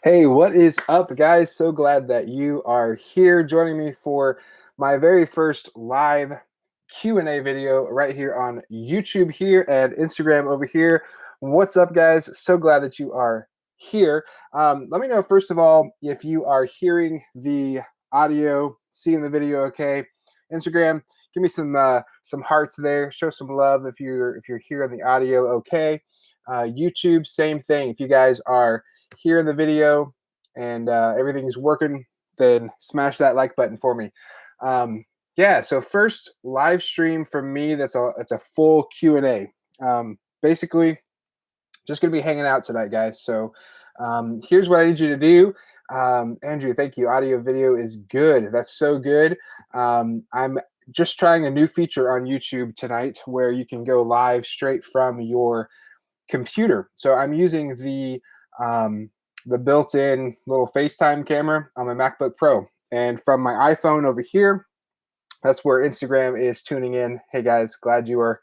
Hey, what is up, guys? So glad that you are here joining me for my very first live Q&A video right here on YouTube here and Instagram over here. What's up, guys? So glad that you are here. Let me know, first of all, if you are hearing the audio, seeing the video okay. Instagram, give me some hearts there. Show some love if you're hearing the audio okay. YouTube, same thing. If you guys are here in the video and everything's working, then smash that like button for me. Yeah, so first live stream from me. That's a full Q&A. Basically, just gonna be hanging out tonight, guys. So here's what I need you to do. Andrew, thank you. Audio video is good. That's so good. I'm just trying a new feature on YouTube tonight where you can go live straight from your computer. So I'm using the built-in little FaceTime camera on my MacBook Pro, and from my iPhone over here, that's where Instagram is tuning in. Hey guys, glad you are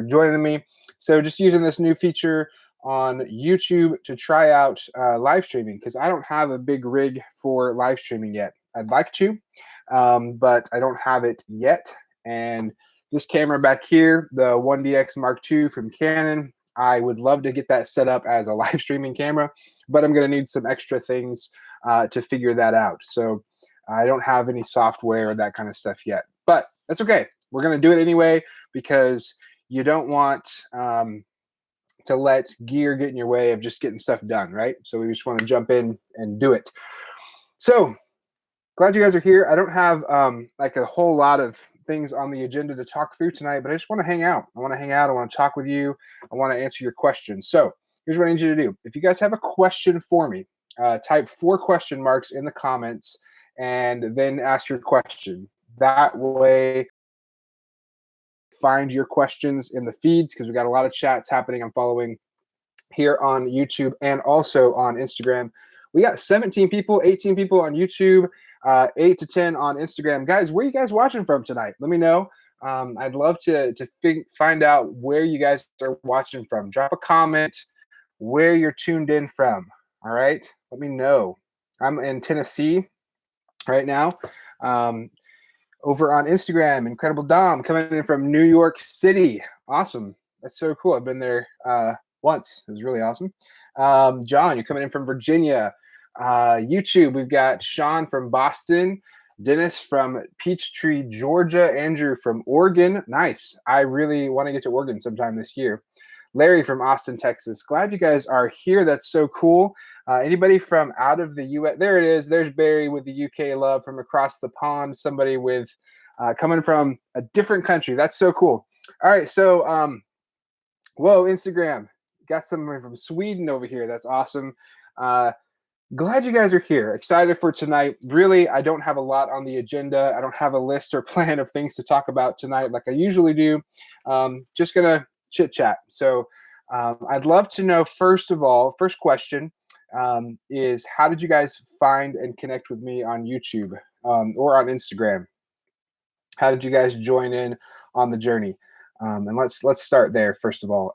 joining me. So just using this new feature on YouTube to try out live streaming, because I don't have a big rig for live streaming yet. I'd like to, but I don't have it yet. And this camera back here, the 1DX Mark II from Canon, I would love to get that set up as a live streaming camera, but I'm going to need some extra things to figure that out. So I don't have any software or that kind of stuff yet, but that's okay. We're going to do it anyway because you don't want to let gear get in your way of just getting stuff done, right? So we just want to jump in and do it. So glad you guys are here. I don't have like a whole lot of things on the agenda to talk through tonight, but I just want to hang out. I want to talk with you. I want to answer your questions. So here's what I need you to do. If you guys have a question for me, type 4 question marks in the comments and then ask your question. That way, find your questions in the feeds because we got a lot of chats happening. I'm following here on YouTube and also on Instagram. We got 17 people, 18 people on YouTube, 8 to 10 on Instagram. Guys, where are you guys watching from tonight? Let me know. I'd love to find out where you guys are watching from. Drop a comment where you're tuned in from. All right, let me know. I'm in Tennessee right now. Over on Instagram, Incredible Dom coming in from New York City. Awesome. That's so cool. I've been there once. It was really awesome. John, you're coming in from Virginia. YouTube, we've got Sean from Boston, Dennis from Peachtree, Georgia, Andrew from Oregon. Nice. I really want to get to Oregon sometime this year. Larry from Austin, Texas. Glad you guys are here. That's so cool. Anybody from out of the U.S.? There it is. There's Barry with the UK love from across the pond. Somebody with coming from a different country. That's so cool. All right. So, whoa, Instagram. Got someone from Sweden over here. That's awesome. Glad you guys are here. Excited for tonight. Really, I don't have a lot on the agenda. I don't have a list or plan of things to talk about tonight like I usually do. Just going to chit chat. So I'd love to know, first of all, first question is how did you guys find and connect with me on YouTube or on Instagram? How did you guys join in on the journey? And let's start there, first of all.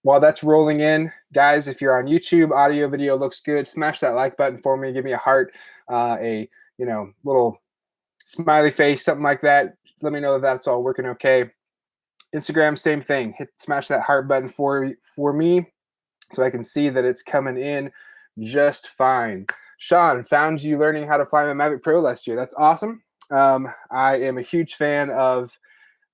While that's rolling in, guys, if you're on YouTube, audio, video looks good, smash that like button for me. Give me a heart, a little smiley face, something like that. Let me know that that's all working okay. Instagram, same thing. Smash that heart button for me so I can see that it's coming in just fine. Sean, found you learning how to fly my Mavic Pro last year. That's awesome. I am a huge fan of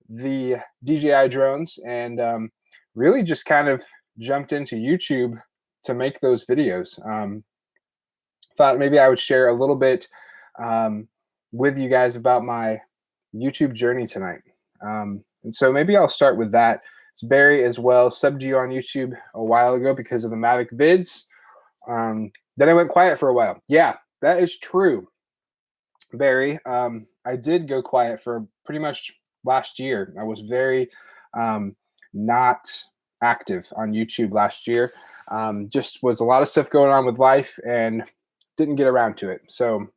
the DJI drones and really just kind of jumped into YouTube to make those videos. Thought maybe I would share a little bit with you guys about my YouTube journey tonight. And so maybe I'll start with that. It's Barry as well. Subbed you on YouTube a while ago because of the Mavic vids. Then I went quiet for a while. Yeah, that is true, Barry. I did go quiet for pretty much last year. I was very not active on YouTube last year. Just was a lot of stuff going on with life and didn't get around to it. So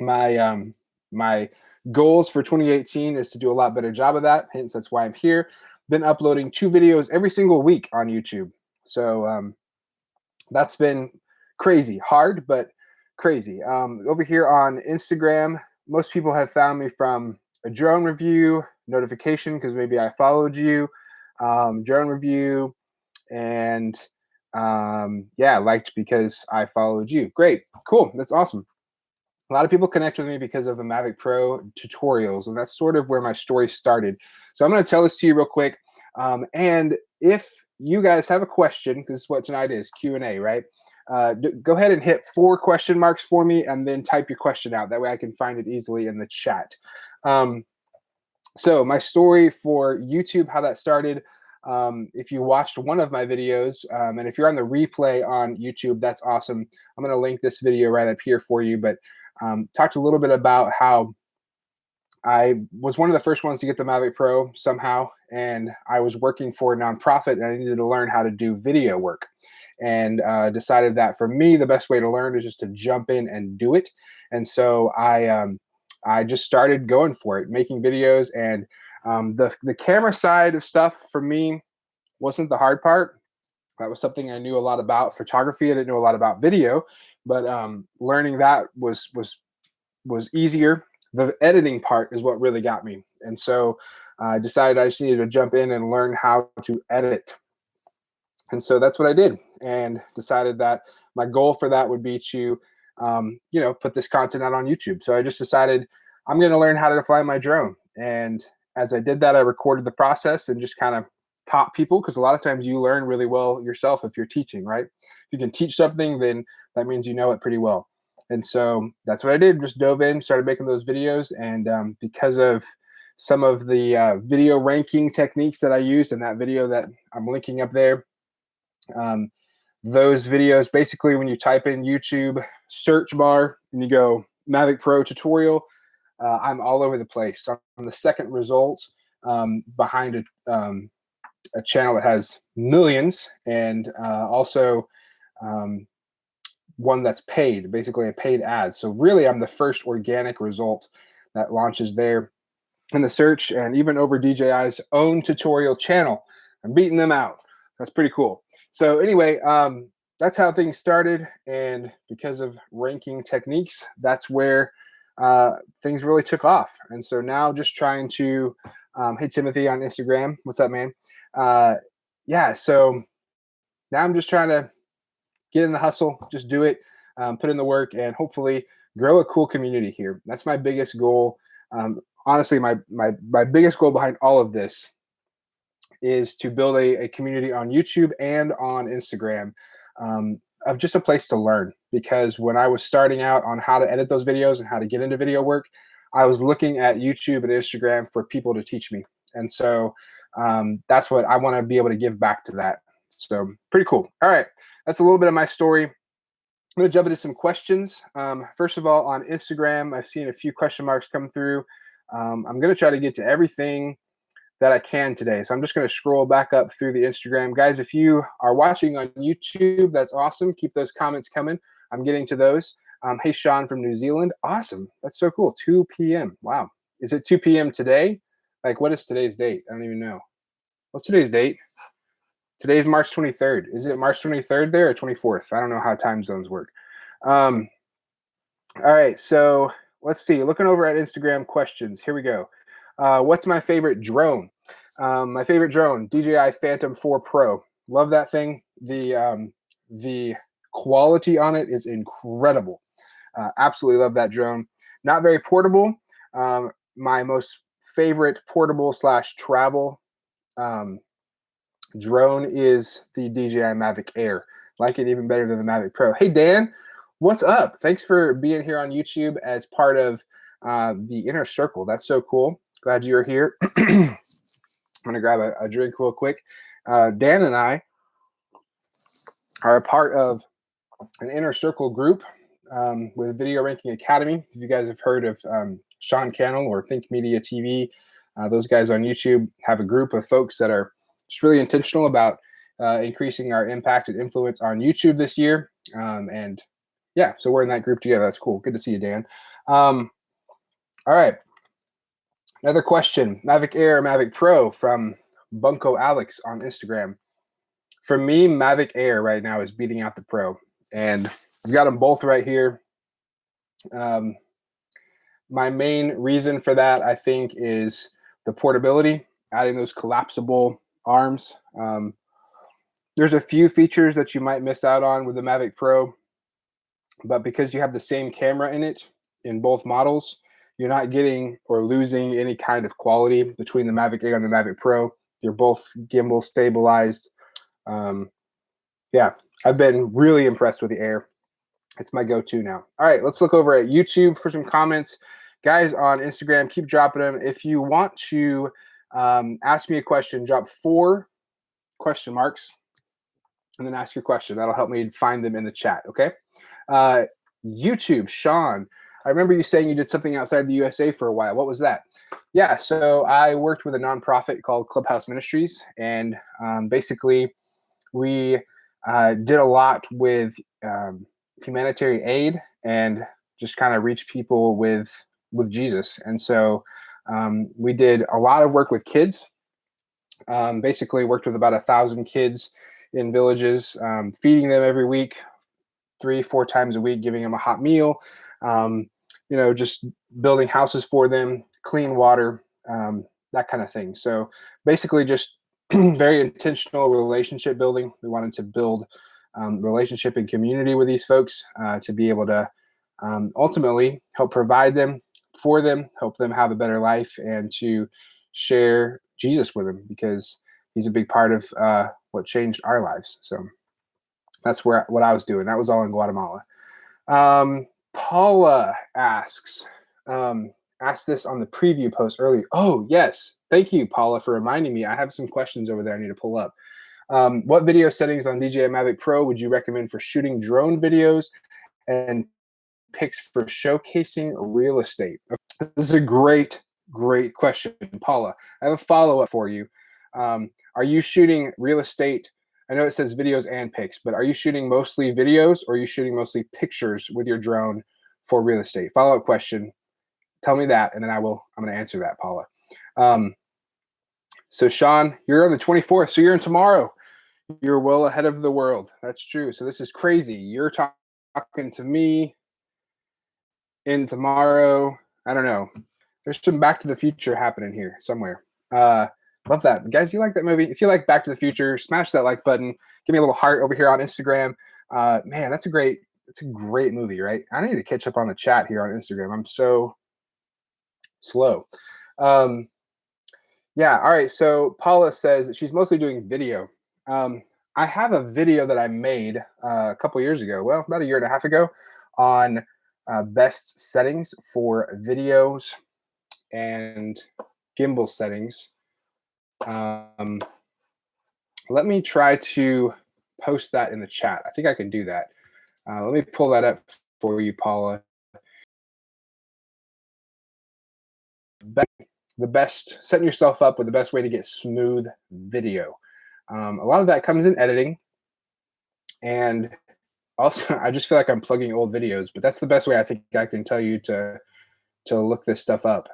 my goals for 2018 is to do a lot better job of that. Hence, that's why I'm here. Been uploading 2 videos every single week on YouTube. So that's been crazy, hard, but crazy. Over here on Instagram, most people have found me from a drone review notification because maybe I followed you, drone review, and yeah, liked because I followed you. Great, cool, that's awesome. A lot of people connect with me because of the Mavic Pro tutorials, and that's sort of where my story started. So I'm going to tell this to you real quick. And if you guys have a question, because this is what tonight is, Q&A, right? Go ahead and hit 4 question marks for me and then type your question out. That way I can find it easily in the chat. So my story for YouTube, how that started, if you watched one of my videos, and if you're on the replay on YouTube, that's awesome. I'm going to link this video right up here for you, but talked a little bit about how I was one of the first ones to get the Mavic Pro somehow, and I was working for a nonprofit, and I needed to learn how to do video work, and decided that for me, the best way to learn is just to jump in and do it. And so I just started going for it, making videos, and the camera side of stuff for me wasn't the hard part. That was something I knew a lot about. Photography, I didn't know a lot about video, but learning that was easier. The editing part is what really got me. And so I decided I just needed to jump in and learn how to edit. And so that's what I did, and decided that my goal for that would be to, put this content out on YouTube. So I just decided I'm going to learn how to fly my drone. And as I did that, I recorded the process and just kind of taught people, because a lot of times you learn really well yourself if you're teaching, right? If you can teach something, then that means you know it pretty well. And so that's what I did. Just dove in, started making those videos. And because of some of the video ranking techniques that I used in that video that I'm linking up there, those videos, basically when you type in YouTube search bar and you go Mavic Pro tutorial, I'm all over the place. I'm the second result behind a channel that has millions, and also one that's paid, basically a paid ad. So really, I'm the first organic result that launches there in the search, and even over DJI's own tutorial channel. I'm beating them out. That's pretty cool. So anyway, that's how things started, and because of ranking techniques, that's where things really took off. And so now just trying to, hey, Timothy on Instagram. What's up, man? Yeah, so now I'm just trying to get in the hustle, just do it, put in the work, and hopefully grow a cool community here. That's my biggest goal. Honestly, my biggest goal behind all of this is to build a community on YouTube and on Instagram, of just a place to learn. Because when I was starting out on how to edit those videos and how to get into video work, I was looking at YouTube and Instagram for people to teach me. And so that's what I want to be able to give back to that. So pretty cool. All right. That's a little bit of my story. I'm going to jump into some questions. First of all, on Instagram, I've seen a few question marks come through. I'm going to try to get to everything that I can today. So I'm just going to scroll back up through the Instagram. Guys, if you are watching on YouTube, that's awesome. Keep those comments coming. I'm getting to those. Hey, Sean from New Zealand. Awesome. That's so cool. 2 p.m. Wow. Is it 2 p.m. today? Like, what is today's date? I don't even know. What's today's date? Today's March 23rd. Is it March 23rd there or 24th? I don't know how time zones work. All right. So let's see. Looking over at Instagram questions. Here we go. What's my favorite drone? My favorite drone, DJI Phantom 4 Pro. Love that thing. The quality on it is incredible. Absolutely love that drone. Not very portable. My most favorite portable / travel drone is the DJI Mavic Air. Like it even better than the Mavic Pro. Hey, Dan, what's up? Thanks for being here on YouTube as part of the inner circle. That's so cool. Glad you're here. I'm going to grab a drink real quick. Dan and I are a part of an inner circle group with Video Ranking Academy. If you guys have heard of Sean Cannell or Think Media TV, those guys on YouTube have a group of folks that are just really intentional about increasing our impact and influence on YouTube this year. And yeah, so we're in that group together. That's cool. Good to see you, Dan. All right. Another question, Mavic Air, Mavic Pro from Bunko Alex on Instagram. For me, Mavic Air right now is beating out the Pro. And I've got them both right here. My main reason for that, I think, is the portability, adding those collapsible arms. There's a few features that you might miss out on with the Mavic Pro, but because you have the same camera in it in both models, you're not getting or losing any kind of quality between the Mavic Air and the Mavic Pro. You're both gimbal stabilized. Yeah, I've been really impressed with the Air. It's my go-to now. All right, let's look over at YouTube for some comments. Guys on Instagram, keep dropping them. If you want to ask me a question, drop 4 question marks and then ask your question. That'll help me find them in the chat, okay? YouTube, Sean, I remember you saying you did something outside the USA for a while. What was that? Yeah, so I worked with a nonprofit called Clubhouse Ministries, and basically we did a lot with humanitarian aid and just kind of reach people with Jesus. And so we did a lot of work with kids. Basically worked with about 1,000 kids in villages, feeding them every week, 3-4 times a week, giving them a hot meal, just building houses for them, clean water, that kind of thing. So basically just very intentional relationship building. We wanted to build relationship and community with these folks to be able to ultimately help provide them for them, help them have a better life, and to share Jesus with them, because he's a big part of what changed our lives. So that's what I was doing. That was all in Guatemala. Paula asks this on the preview post earlier. Oh, yes. Thank you, Paula, for reminding me. I have some questions over there I need to pull up. What video settings on DJI Mavic Pro would you recommend for shooting drone videos and pics for showcasing real estate? This is a great question, Paula. I have a follow-up for you. Are you shooting real estate? I know it says videos and pics, but are you shooting mostly videos or are you shooting mostly pictures with your drone for real estate? Follow-up question. Tell me that, and then I'm going to answer that, Paula. So Sean, you're on the 24th, so you're in tomorrow. You're well ahead of the world. That's true. So this is crazy. You're talking to me in tomorrow. I don't know. There's some Back to the Future happening here somewhere. Love that. Guys, you like that movie? If you like Back to the Future, smash that like button. Give me a little heart over here on Instagram. Man, that's a great movie, right? I need to catch up on the chat here on Instagram. I'm so slow. Yeah, all right. So Paula says that she's mostly doing video. I have a video that I made a couple years ago, well, about 1.5 years ago, on best settings for videos and gimbal settings. Let me try to post that in the chat. I think I can do that. Let me pull that up for you, Paula. The best, setting yourself up with the best way to get smooth video. A lot of that comes in editing. And also, I just feel like I'm plugging old videos, but that's the best way I think I can tell you to look this stuff up.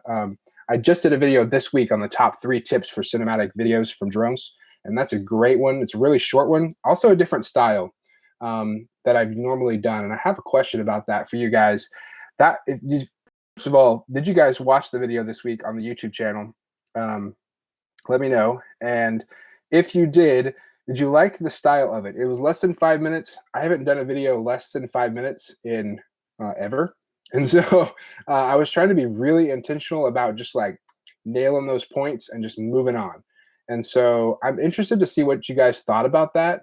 I just did a video this week on the top 3 tips for cinematic videos from drones, and that's a great one. It's a really short one, also a different style that I've normally done. And I have a question about that for you guys. First of all, did you guys watch the video this week on the YouTube channel? Let me know. And if you did you like the style of it? It was less than 5 minutes. I haven't done a video less than 5 minutes in ever. And so I was trying to be really intentional about just like nailing those points and just moving on. And so I'm interested to see what you guys thought about that.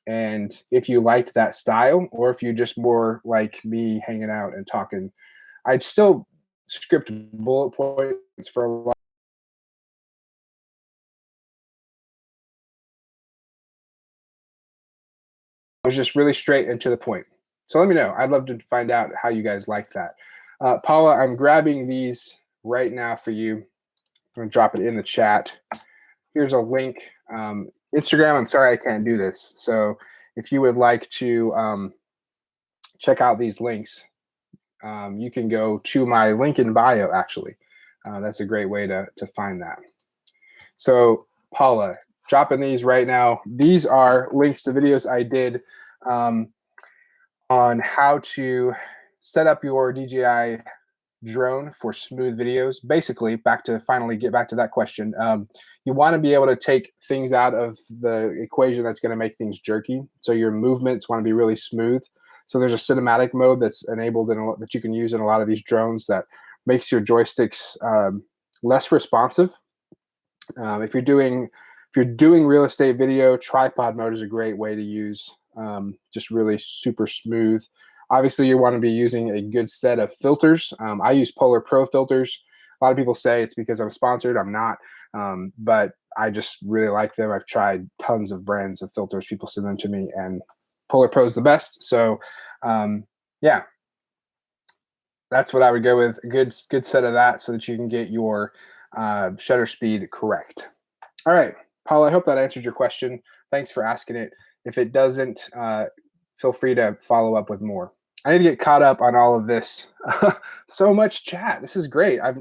And if you liked that style, or if you just more like me hanging out and talking. I'd still script bullet points for a lot. I was just really straight and to the point. So let me know. I'd love to find out how you guys like that. Paula, I'm grabbing these right now for you. I'm going to drop it in the chat. Here's a link. Instagram, I'm sorry I can't do this. So if you would like to check out these links, you can go to my link in bio, actually. That's a great way to find that. So Paula, dropping these right now. These are links to videos I did on on how to set up your DJI drone for smooth videos. Basically, back to finally get back to that question. You want to be able to take things out of the equation that's going to make things jerky. So your movements want to be really smooth. So there's a cinematic mode that's enabled that you can use in a lot of these drones that makes your joysticks less responsive. If you're doing real estate video, tripod mode is a great way to use. Just really super smooth. Obviously, you want to be using a good set of filters. I use Polar Pro filters. A lot of people say it's because I'm sponsored. I'm not, but I just really like them. I've tried tons of brands of filters. People send them to me, and Polar Pro is the best. So, yeah, that's what I would go with. A good set of that so that you can get your shutter speed correct. All right, Paul, I hope that answered your question. Thanks for asking it. If it doesn't, feel free to follow up with more. I need to get caught up on all of this. So much chat. This is great. I've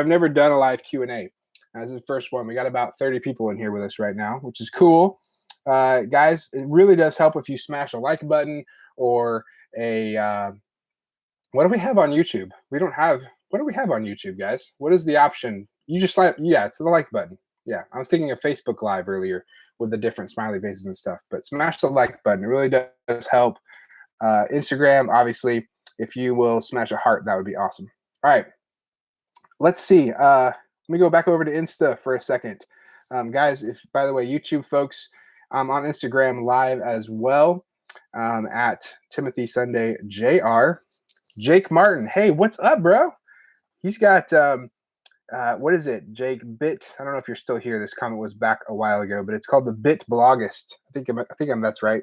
never done a live Q&A. This is the first one. We got about 30 people in here with us right now, which is cool. Guys, it really does help if you smash a like button or what do we have on YouTube? What do we have on YouTube, guys? What is the option? You just it's the like button. Yeah, I was thinking of Facebook Live earlier with the different smiley faces and stuff, but smash the like button. It really does help. Instagram, obviously, if you will smash a heart, that would be awesome. All right, let's see. Let me go back over to Insta for a second. Guys, by the way, YouTube folks, I'm on Instagram live as well at Timothy Sunday JR. Jake Martin, hey, what's up, bro? He's got what is it, Jake? Bit. I don't know if you're still here. This comment was back a while ago, but it's called the Bit Bloggist. I think that's right.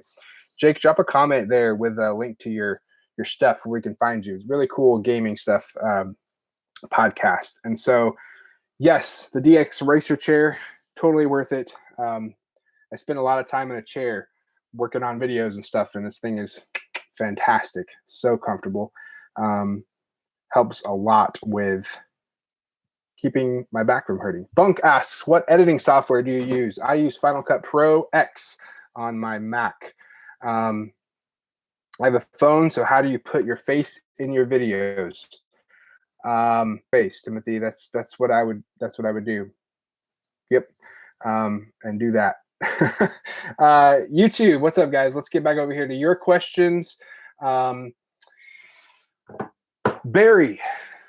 Jake, drop a comment there with a link to your stuff where we can find you. It's really cool gaming stuff podcast. And so, yes, the DX Racer chair, totally worth it. I spend a lot of time in a chair working on videos and stuff, and this thing is fantastic. So comfortable. Helps a lot with keeping my back from hurting. Bunk asks, what editing software do you use? I use Final Cut Pro X on my Mac. I have a phone, so how do you put your face in your videos? Face, Timothy. That's what I would do. Yep, and do that. YouTube, what's up, guys? Let's get back over here to your questions. Barry,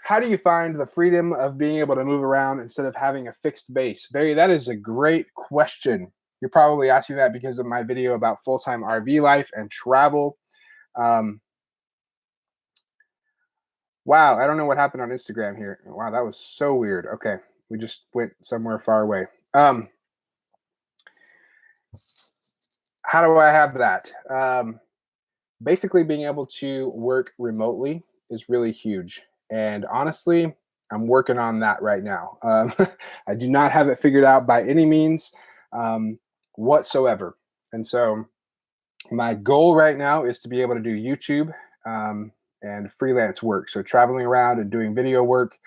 how do you find the freedom of being able to move around instead of having a fixed base? Barry, that is a great question. You're probably asking that because of my video about full-time RV life and travel. Wow, I don't know what happened on Instagram here. Wow, that was so weird. Okay, we just went somewhere far away. How do I have that? Basically, being able to work remotely is really huge. And honestly, I'm working on that right now. I do not have it figured out by any means whatsoever. And so my goal right now is to be able to do YouTube and freelance work. So traveling around and doing video work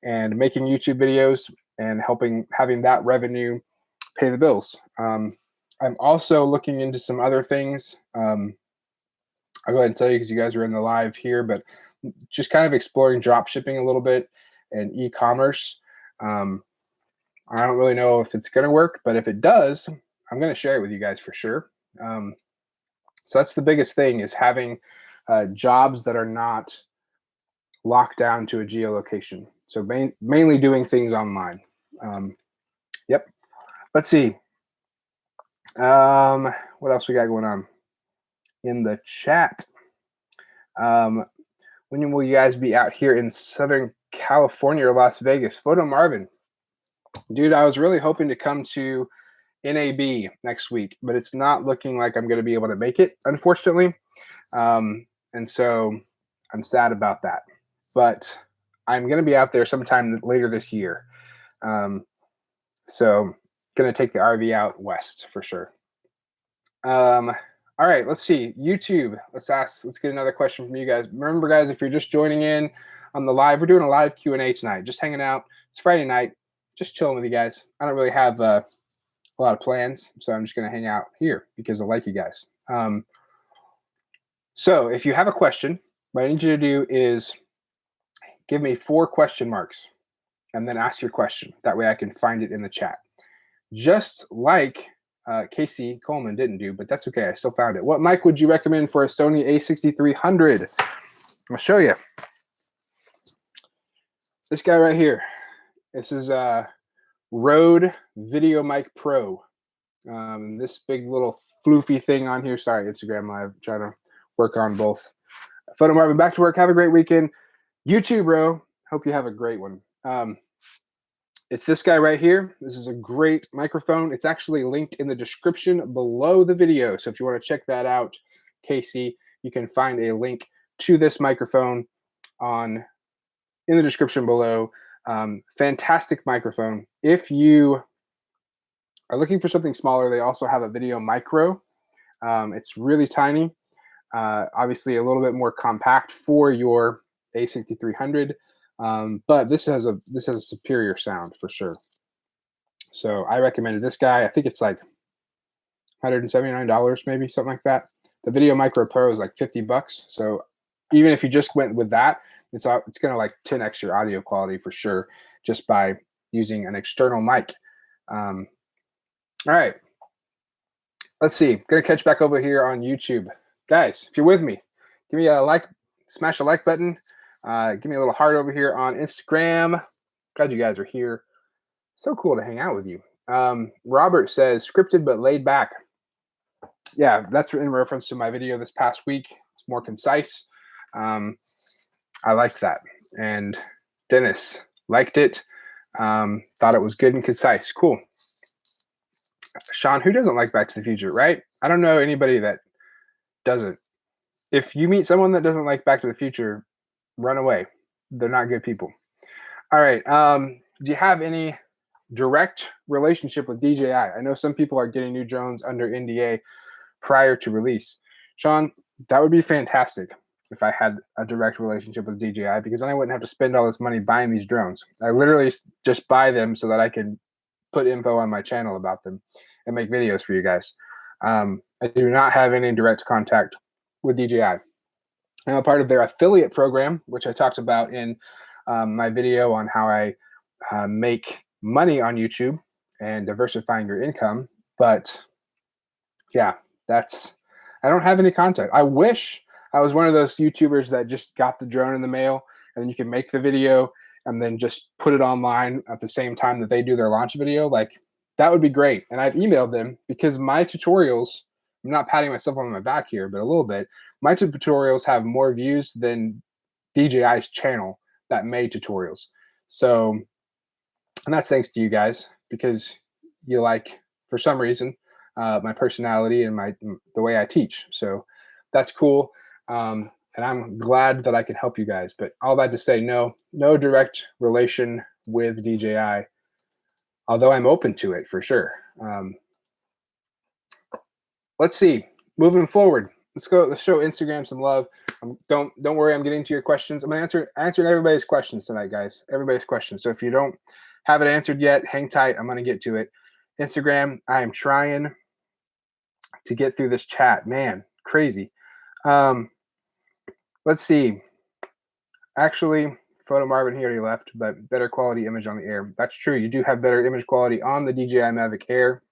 and making YouTube videos and having that revenue pay the bills. I'm also looking into some other things. I'll go ahead and tell you because you guys are in the live here, but just kind of exploring drop shipping a little bit and e-commerce. I don't really know if it's going to work, but if it does, I'm going to share it with you guys for sure. So that's the biggest thing, is having jobs that are not locked down to a geolocation. So mainly doing things online. Yep. Let's see. What else we got going on in the chat? When will you guys be out here in Southern California or Las Vegas? Photo Marvin. Dude, I was really hoping to come to NAB next week, but it's not looking like I'm going to be able to make it, unfortunately. And so I'm sad about that. But I'm going to be out there sometime later this year. So going to take the RV out west for sure. All right, let's see. YouTube, let's get another question from you guys. Remember, guys, if you're just joining in on the live, we're doing a live Q&A tonight. Just hanging out. It's Friday night. Just chilling with you guys. I don't really have a lot of plans, so I'm just going to hang out here because I like you guys. So if you have a question, what I need you to do is give me 4 question marks and then ask your question. That way I can find it in the chat. Just like Casey Coleman didn't do, but that's okay. I still found it. What mic would you recommend for a Sony a6300? I'll show you. This guy right here. This is Rode VideoMic Pro. This big little floofy thing on here. Sorry, Instagram Live. I'm trying to work on both. Photo Marvin, back to work. Have a great weekend. YouTube, bro. Hope you have a great one. It's this guy right here. This is a great microphone. It's actually linked in the description below the video. So if you want to check that out, Casey, you can find a link to this microphone in the description below. Fantastic microphone. If you are looking for something smaller, they also have a Video Micro. It's really tiny. Obviously a little bit more compact for your A6300. But this has a superior sound for sure. So I recommended this guy. I think it's like $179, maybe something like that. The Video Micro Pro is like $50. So even if you just went with that, it's gonna like 10x your audio quality for sure, just by using an external mic. All right, let's see. Gonna catch back over here on YouTube, guys. If you're with me, give me a like, smash a like button. Give me a little heart over here on Instagram. Glad you guys are here. So cool to hang out with you. Robert says, scripted but laid back. Yeah, that's in reference to my video this past week. It's more concise. I liked that. And Dennis liked it. Thought it was good and concise. Cool. Sean, who doesn't like Back to the Future, right? I don't know anybody that doesn't. If you meet someone that doesn't like Back to the Future, run away. They're not good people. All right. Do you have any direct relationship with DJI? I know some people are getting new drones under NDA prior to release. Sean, that would be fantastic if I had a direct relationship with DJI, because then I wouldn't have to spend all this money buying these drones. I literally just buy them so that I can put info on my channel about them and make videos for you guys. I do not have any direct contact with DJI. I'm a part of their affiliate program, which I talked about in my video on how I make money on YouTube and diversifying your income. But yeah, I don't have any contact. I wish I was one of those YouTubers that just got the drone in the mail and then you can make the video and then just put it online at the same time that they do their launch video. Like, that would be great. And I've emailed them because my tutorials, I'm not patting myself on my back here, but a little bit, my tutorials have more views than DJI's channel that made tutorials. So, and that's thanks to you guys, because you like, for some reason, my personality and the way I teach. So that's cool. And I'm glad that I can help you guys. But all that to say, no direct relation with DJI, although I'm open to it for sure. Let's see. Moving forward, let's show Instagram some love. Don't worry, I'm getting to your questions. I'm answering everybody's questions tonight, guys. Everybody's questions. So if you don't have it answered yet, hang tight. I'm going to get to it. Instagram, I am trying to get through this chat. Man, crazy. Let's see. Actually, Photo Marvin, he already left, but better quality image on the Air. That's true. You do have better image quality on the DJI Mavic Air.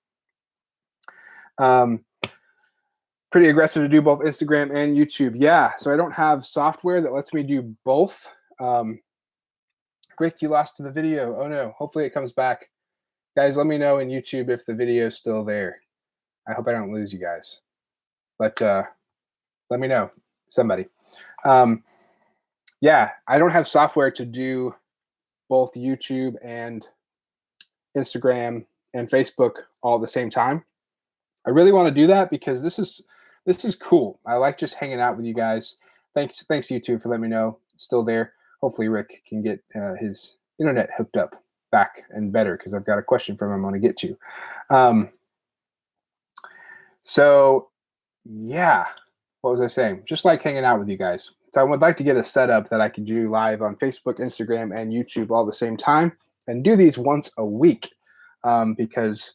Pretty aggressive to do both Instagram and YouTube. Yeah, so I don't have software that lets me do both. Rick, you lost the video. Oh no, hopefully it comes back. Guys, let me know in YouTube if the video is still there. I hope I don't lose you guys. But let me know, somebody. Yeah, I don't have software to do both YouTube and Instagram and Facebook all at the same time. I really want to do that because this is cool. I like just hanging out with you guys. Thanks YouTube for letting me know it's still there. Hopefully Rick can get his internet hooked up back and better, because I've got a question from him I want to get to. So yeah, what was I saying? Just like hanging out with you guys. So I would like to get a setup that I can do live on Facebook, Instagram, and YouTube all at the same time, and do these once a week, because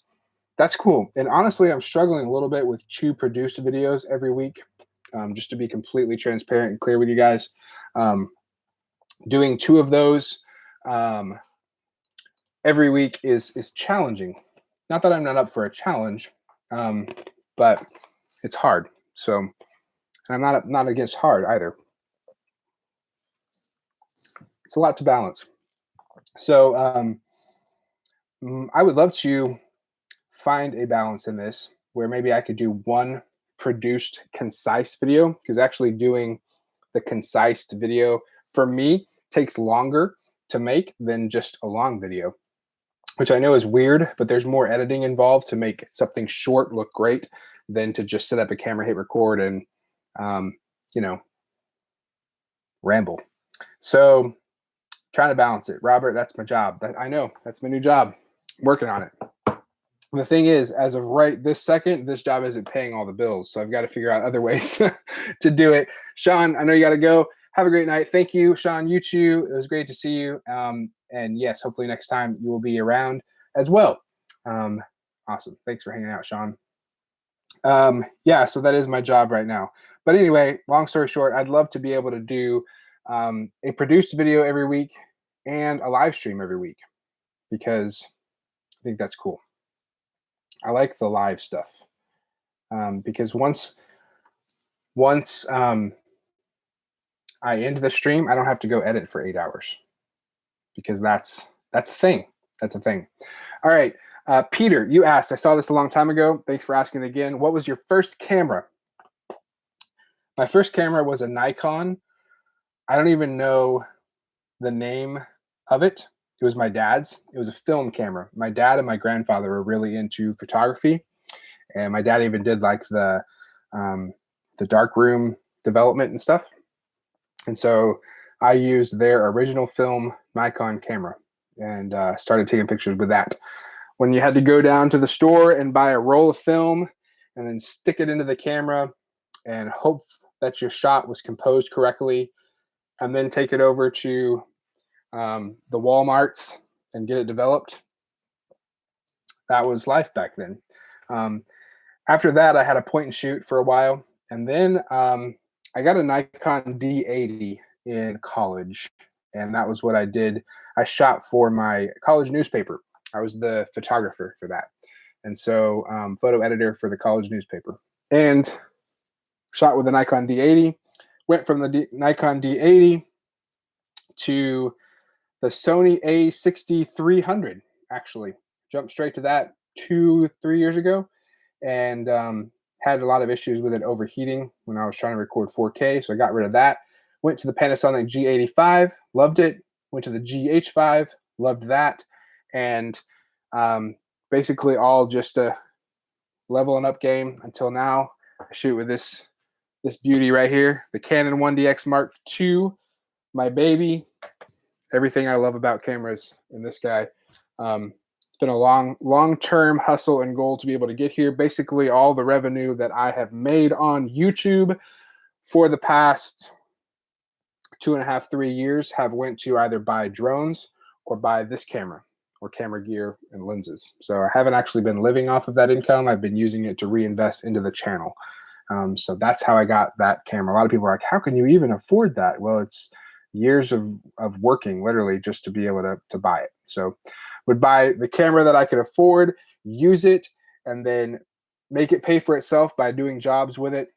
that's cool. And honestly, I'm struggling a little bit with 2 produced videos every week. just to be completely transparent and clear with you guys. Doing 2 of those every week is challenging. Not that I'm not up for a challenge, but it's hard. So, and I'm not against hard either. It's a lot to balance. So, I would love to find a balance in this where maybe I could do one produced, concise video, because actually doing the concise video for me takes longer to make than just a long video, which I know is weird, but there's more editing involved to make something short look great than to just set up a camera, hit record, and you know, ramble. So trying to balance it. Robert, that's my job. I know that's my new job. Working on it. The thing is, as of right this second, this job isn't paying all the bills. So I've got to figure out other ways to do it. Sean, I know you got to go. Have a great night. Thank you, Sean. You too. It was great to see you. And yes, hopefully next time you will be around as well. Awesome. Thanks for hanging out, Sean. Yeah, so that is my job right now. But anyway, long story short, I'd love to be able to do a produced video every week and a live stream every week, because I think that's cool. I like the live stuff, because once I end the stream, I don't have to go edit for 8 hours, because that's a thing. That's a thing. All right, Peter, you asked. I saw this a long time ago. Thanks for asking again. What was your first camera? My first camera was a Nikon. I don't even know the name of it. It was my dad's. It was a film camera. My dad and my grandfather were really into photography, and my dad even did like the darkroom development and stuff. And so I used their original film Nikon camera and started taking pictures with that. When you had to go down to the store and buy a roll of film and then stick it into the camera and hope that your shot was composed correctly, and then take it over to the Walmarts and get it developed. That was life back then. After that, I had a point and shoot for a while. And then I got a Nikon D80 in college. And that was what I did. I shot for my college newspaper. I was the photographer for that. And so photo editor for the college newspaper. And shot with a Nikon D80. Went from the Nikon D80 to the Sony A6300, actually. Jumped straight to that 2-3 years ago, and had a lot of issues with it overheating when I was trying to record 4K, so I got rid of that. Went to the Panasonic G85, loved it. Went to the GH5, loved that. And basically all just a leveling up game until now. I shoot with this beauty right here, the Canon 1DX Mark II, my baby. Everything I love about cameras in this guy. It's been a long-term hustle and goal to be able to get here. Basically, all the revenue that I have made on YouTube for the past 2.5, 3 years have went to either buy drones or buy this camera or camera gear and lenses. So I haven't actually been living off of that income. I've been using it to reinvest into the channel. So that's how I got that camera. A lot of people are like, how can you even afford that? Well, it's years of working literally just to be able to buy it. So would buy the camera that I could afford, use it, and then make it pay for itself by doing jobs with it,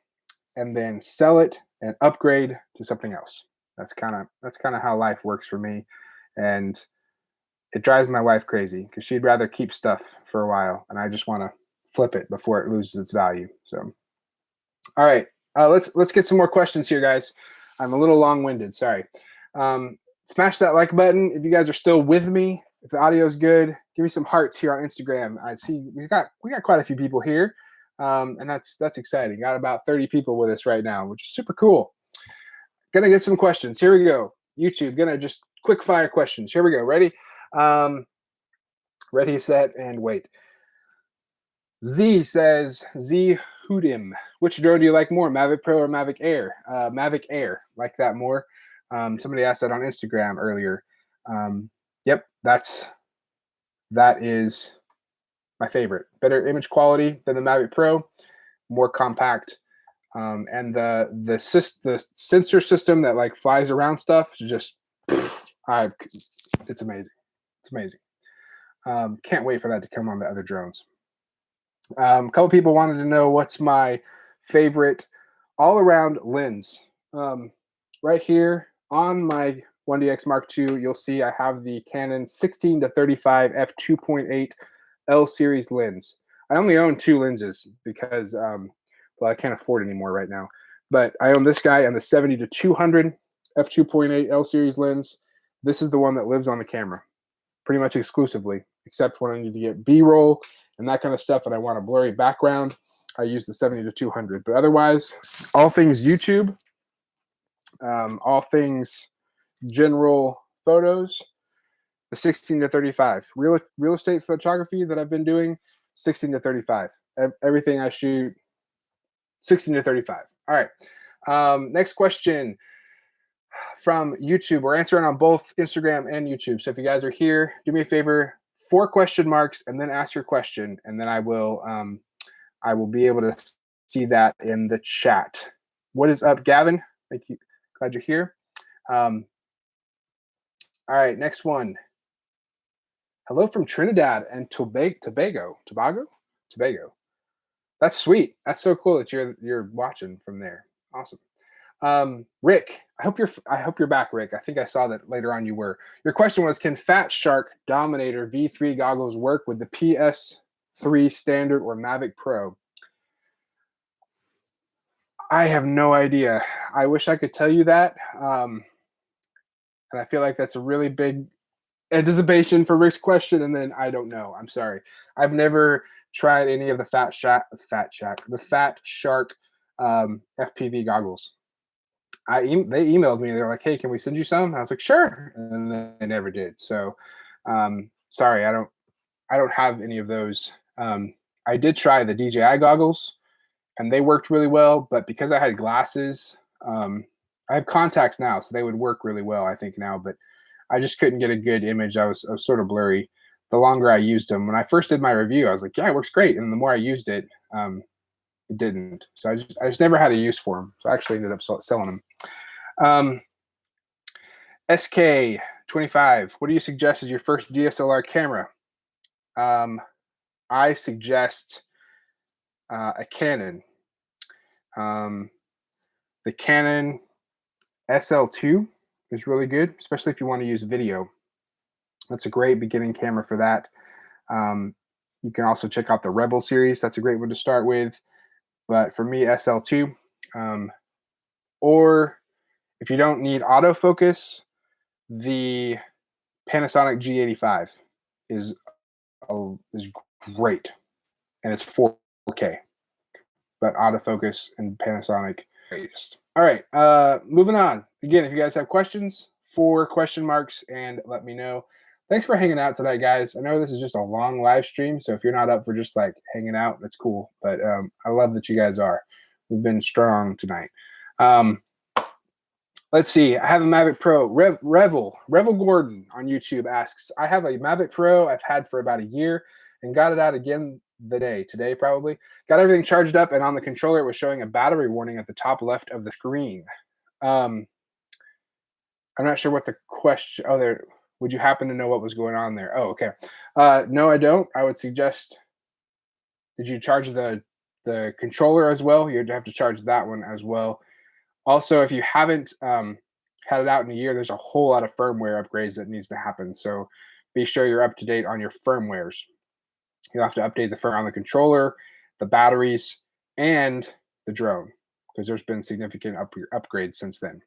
and then sell it and upgrade to something else. That's kind of how life works for me. And it drives my wife crazy because she'd rather keep stuff for a while, and I just want to flip it before it loses its value. So all right, let's get some more questions here, guys. I'm a little long-winded, sorry. Smash that like button if you guys are still with me. If the audio is good, give me some hearts here on Instagram. I see we got quite a few people here, and that's exciting. Got about 30 people with us right now, which is super cool. Gonna get some questions. Here we go. YouTube, gonna just quick fire questions. Here we go. Ready? Ready, set, and wait. Z says, Z Hoodim, which drone do you like more, Mavic Pro or Mavic Air? Mavic Air, like that more. Somebody asked that on Instagram earlier. Yep, that is my favorite. Better image quality than the Mavic Pro, more compact, And the sensor system that like flies around stuff is just, it's amazing. It's amazing. Can't wait for that to come on the other drones. A couple people wanted to know what's my favorite all-around lens. Right here on my 1DX Mark II, you'll see I have the Canon 16-35 f2.8 L series lens. I only own 2 lenses because, well, I can't afford anymore right now. But I own this guy and the 70-200 f2.8 L series lens. This is the one that lives on the camera pretty much exclusively, except when I need to get B-roll and that kind of stuff and I want a blurry background, I use the 70-200. But otherwise, all things YouTube, all things general photos, the 16-35. Real estate photography that I've been doing, 16-35. Everything I shoot, 16-35. All right. Next question from YouTube. We're answering on both Instagram and YouTube. So if you guys are here, do me a favor, 4 question marks, and then ask your question, and then I will be able to see that in the chat. What is up, Gavin? Thank you. Glad you're here. All right, next one. Hello from Trinidad and Tobago. That's sweet. That's so cool that you're watching from there. Awesome. Rick, I hope you're back, Rick. I think I saw that later on you were. Your question was, can Fat Shark Dominator V3 goggles work with the PS3 Standard or Mavic Pro? I have no idea. I wish I could tell you that. And I feel like that's a really big anticipation for Rick's question, and then I don't know. I'm sorry. I've never tried any of the Fat Shark FPV goggles. They emailed me. They're like, "Hey, can we send you some?" I was like, "Sure," and then they never did. So, sorry, I don't have any of those. I did try the DJI goggles, and they worked really well. But because I had glasses, I have contacts now, so they would work really well, I think now. But I just couldn't get a good image. I was sort of blurry. The longer I used them, when I first did my review, I was like, "Yeah, it works great." And the more I used it, it didn't. So I just never had a use for them. So I actually ended up selling them. SK25, what do you suggest as your first DSLR camera? I suggest a Canon. The Canon SL2 is really good, especially if you want to use video. That's a great beginning camera for that. You can also check out the Rebel series. That's a great one to start with. But for me, SL2. Or if you don't need autofocus, the Panasonic G85 is great, and it's 4K. But autofocus and Panasonic greatest. All right, moving on. Again, if you guys have questions, 4 question marks, and let me know. Thanks for hanging out tonight, guys. I know this is just a long live stream, so if you're not up for just like hanging out, that's cool. But I love that you guys are. We've been strong tonight. Let's see. I have a Mavic Pro. Revel Gordon on YouTube asks, I have a Mavic Pro I've had for about a year and got it out again today probably. Got everything charged up, and on the controller it was showing a battery warning at the top left of the screen. I'm not sure what the question. Oh, there. Would you happen to know what was going on there? Oh, okay. No, I don't. I would suggest. Did you charge the controller as well? You'd have to charge that one as well. Also, if you haven't had it out in a year, there's a whole lot of firmware upgrades that needs to happen. So be sure you're up to date on your firmwares. You'll have to update the firmware on the controller, the batteries, and the drone, because there's been significant upgrades since then.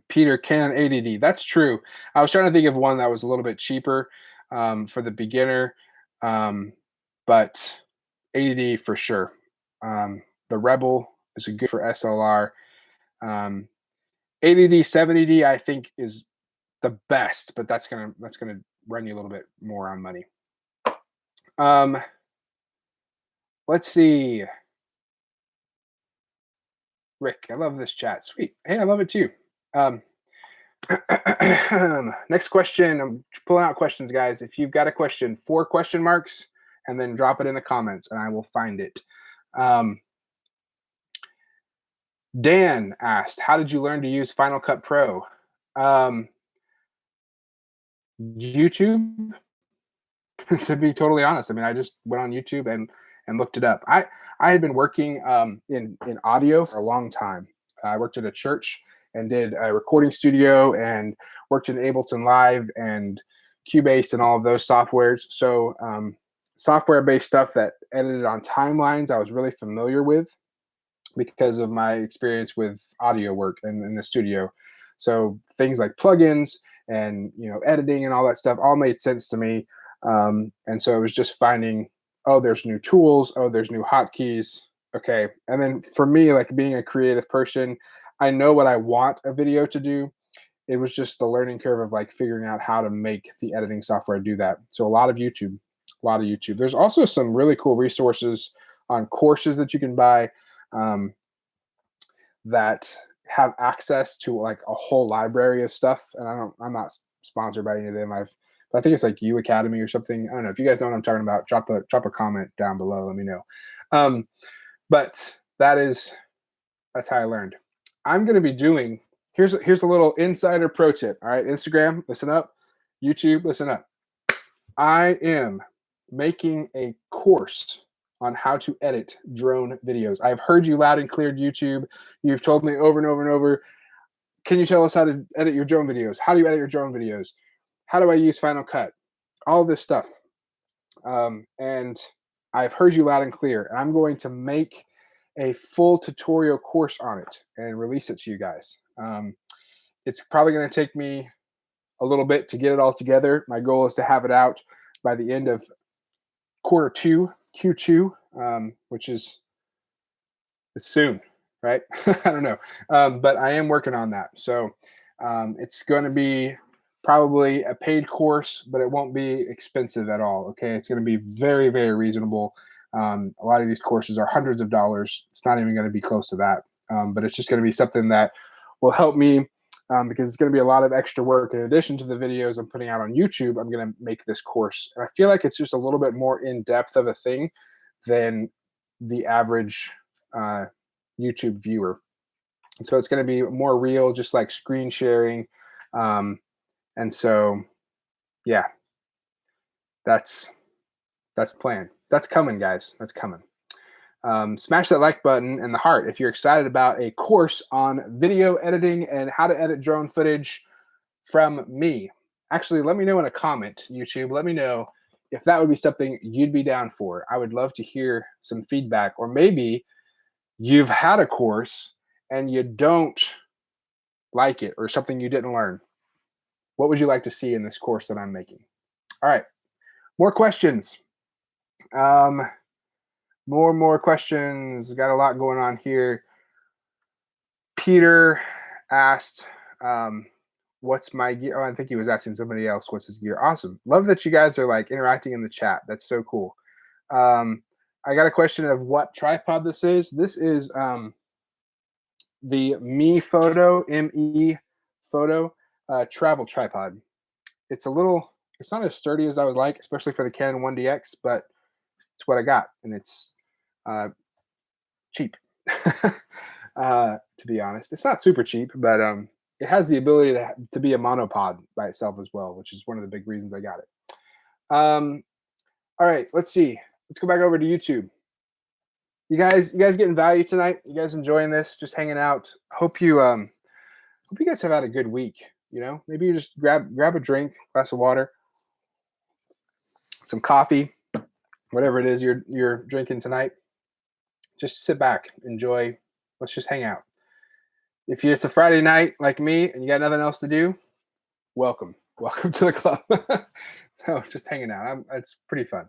Peter, Canon 80D. That's true. I was trying to think of one that was a little bit cheaper for the beginner, but 80D for sure. The Rebel is good for SLR. 80D, 70D, I think is the best, but that's gonna run you a little bit more on money. Let's see. Rick, I love this chat. Sweet. Hey, I love it too. Next question. I'm pulling out questions, guys. If you've got a question, 4 question marks, and then drop it in the comments, and I will find it. Dan asked, how did you learn to use Final Cut Pro? Um, YouTube, to be totally honest. I mean, I just went on YouTube and looked it up. I had been working in audio for a long time. I worked at a church and did a recording studio and worked in Ableton Live and Cubase and all of those softwares. So software-based stuff that edited on timelines, I was really familiar with because of my experience with audio work in the studio. So things like plugins and editing and all that stuff all made sense to me. And so it was just finding, oh, there's new tools, oh, there's new hotkeys. Okay. And then for me, like being a creative person, I know what I want a video to do. It was just the learning curve of like figuring out how to make the editing software do that. So a lot of YouTube, a lot of YouTube. There's also some really cool resources on courses that you can buy um, that have access to like a whole library of stuff. And I'm not sponsored by any of them. I think it's like U Academy or something. I don't know. If you guys know what I'm talking about, drop a comment down below. Let me know. But that's how I learned. I'm going to be doing, here's a little insider pro tip. All right, Instagram, listen up. YouTube, listen up. I am making a course on how to edit drone videos. I've heard you loud and clear, YouTube. You've told me over and over and over, can you tell us how to edit your drone videos? How do you edit your drone videos? How do I use Final Cut? All this stuff. And I've heard you loud and clear. I'm going to make a full tutorial course on it and release it to you guys. It's probably going to take me a little bit to get it all together. My goal is to have it out by the end of Q2, which is it's soon, right? I don't know. But I am working on that. So it's going to be probably a paid course, but it won't be expensive at all. Okay. It's going to be very, very reasonable. A lot of these courses are hundreds of dollars. It's not even going to be close to that. But it's just going to be something that will help me because it's going to be a lot of extra work. In addition to the videos I'm putting out on YouTube, I'm going to make this course. And I feel like it's just a little bit more in depth of a thing than the average YouTube viewer. And so it's going to be more real, just like screen sharing. And so, yeah, that's planned. That's coming, guys. That's coming. Smash that like button and the heart if you're excited about a course on video editing and how to edit drone footage from me. Actually, let me know in a comment, YouTube. Let me know if that would be something you'd be down for. I would love to hear some feedback. Or maybe you've had a course and you don't like it or something you didn't learn. What would you like to see in this course that I'm making? All right, more questions. More questions. Got a lot going on here. Peter asked, what's my gear? Oh, I think he was asking somebody else what's his gear. Awesome. Love that you guys are like interacting in the chat. That's so cool. I got a question of what tripod this is. This is the Me Photo, ME Photo travel tripod. It's not as sturdy as I would like, especially for the Canon 1DX, but it's what I got, and it's cheap. To be honest, it's not super cheap, but it has the ability to be a monopod by itself as well, which is one of the big reasons I got it. All right, let's see. Let's go back over to YouTube. You guys getting value tonight? You guys enjoying this? Just hanging out. Hope you guys have had a good week. Maybe you just grab a drink, glass of water, some coffee, whatever it is you're drinking tonight. Just sit back, enjoy. Let's just hang out. If it's a Friday night like me and you got nothing else to do, welcome to the club. So just hanging out. It's pretty fun.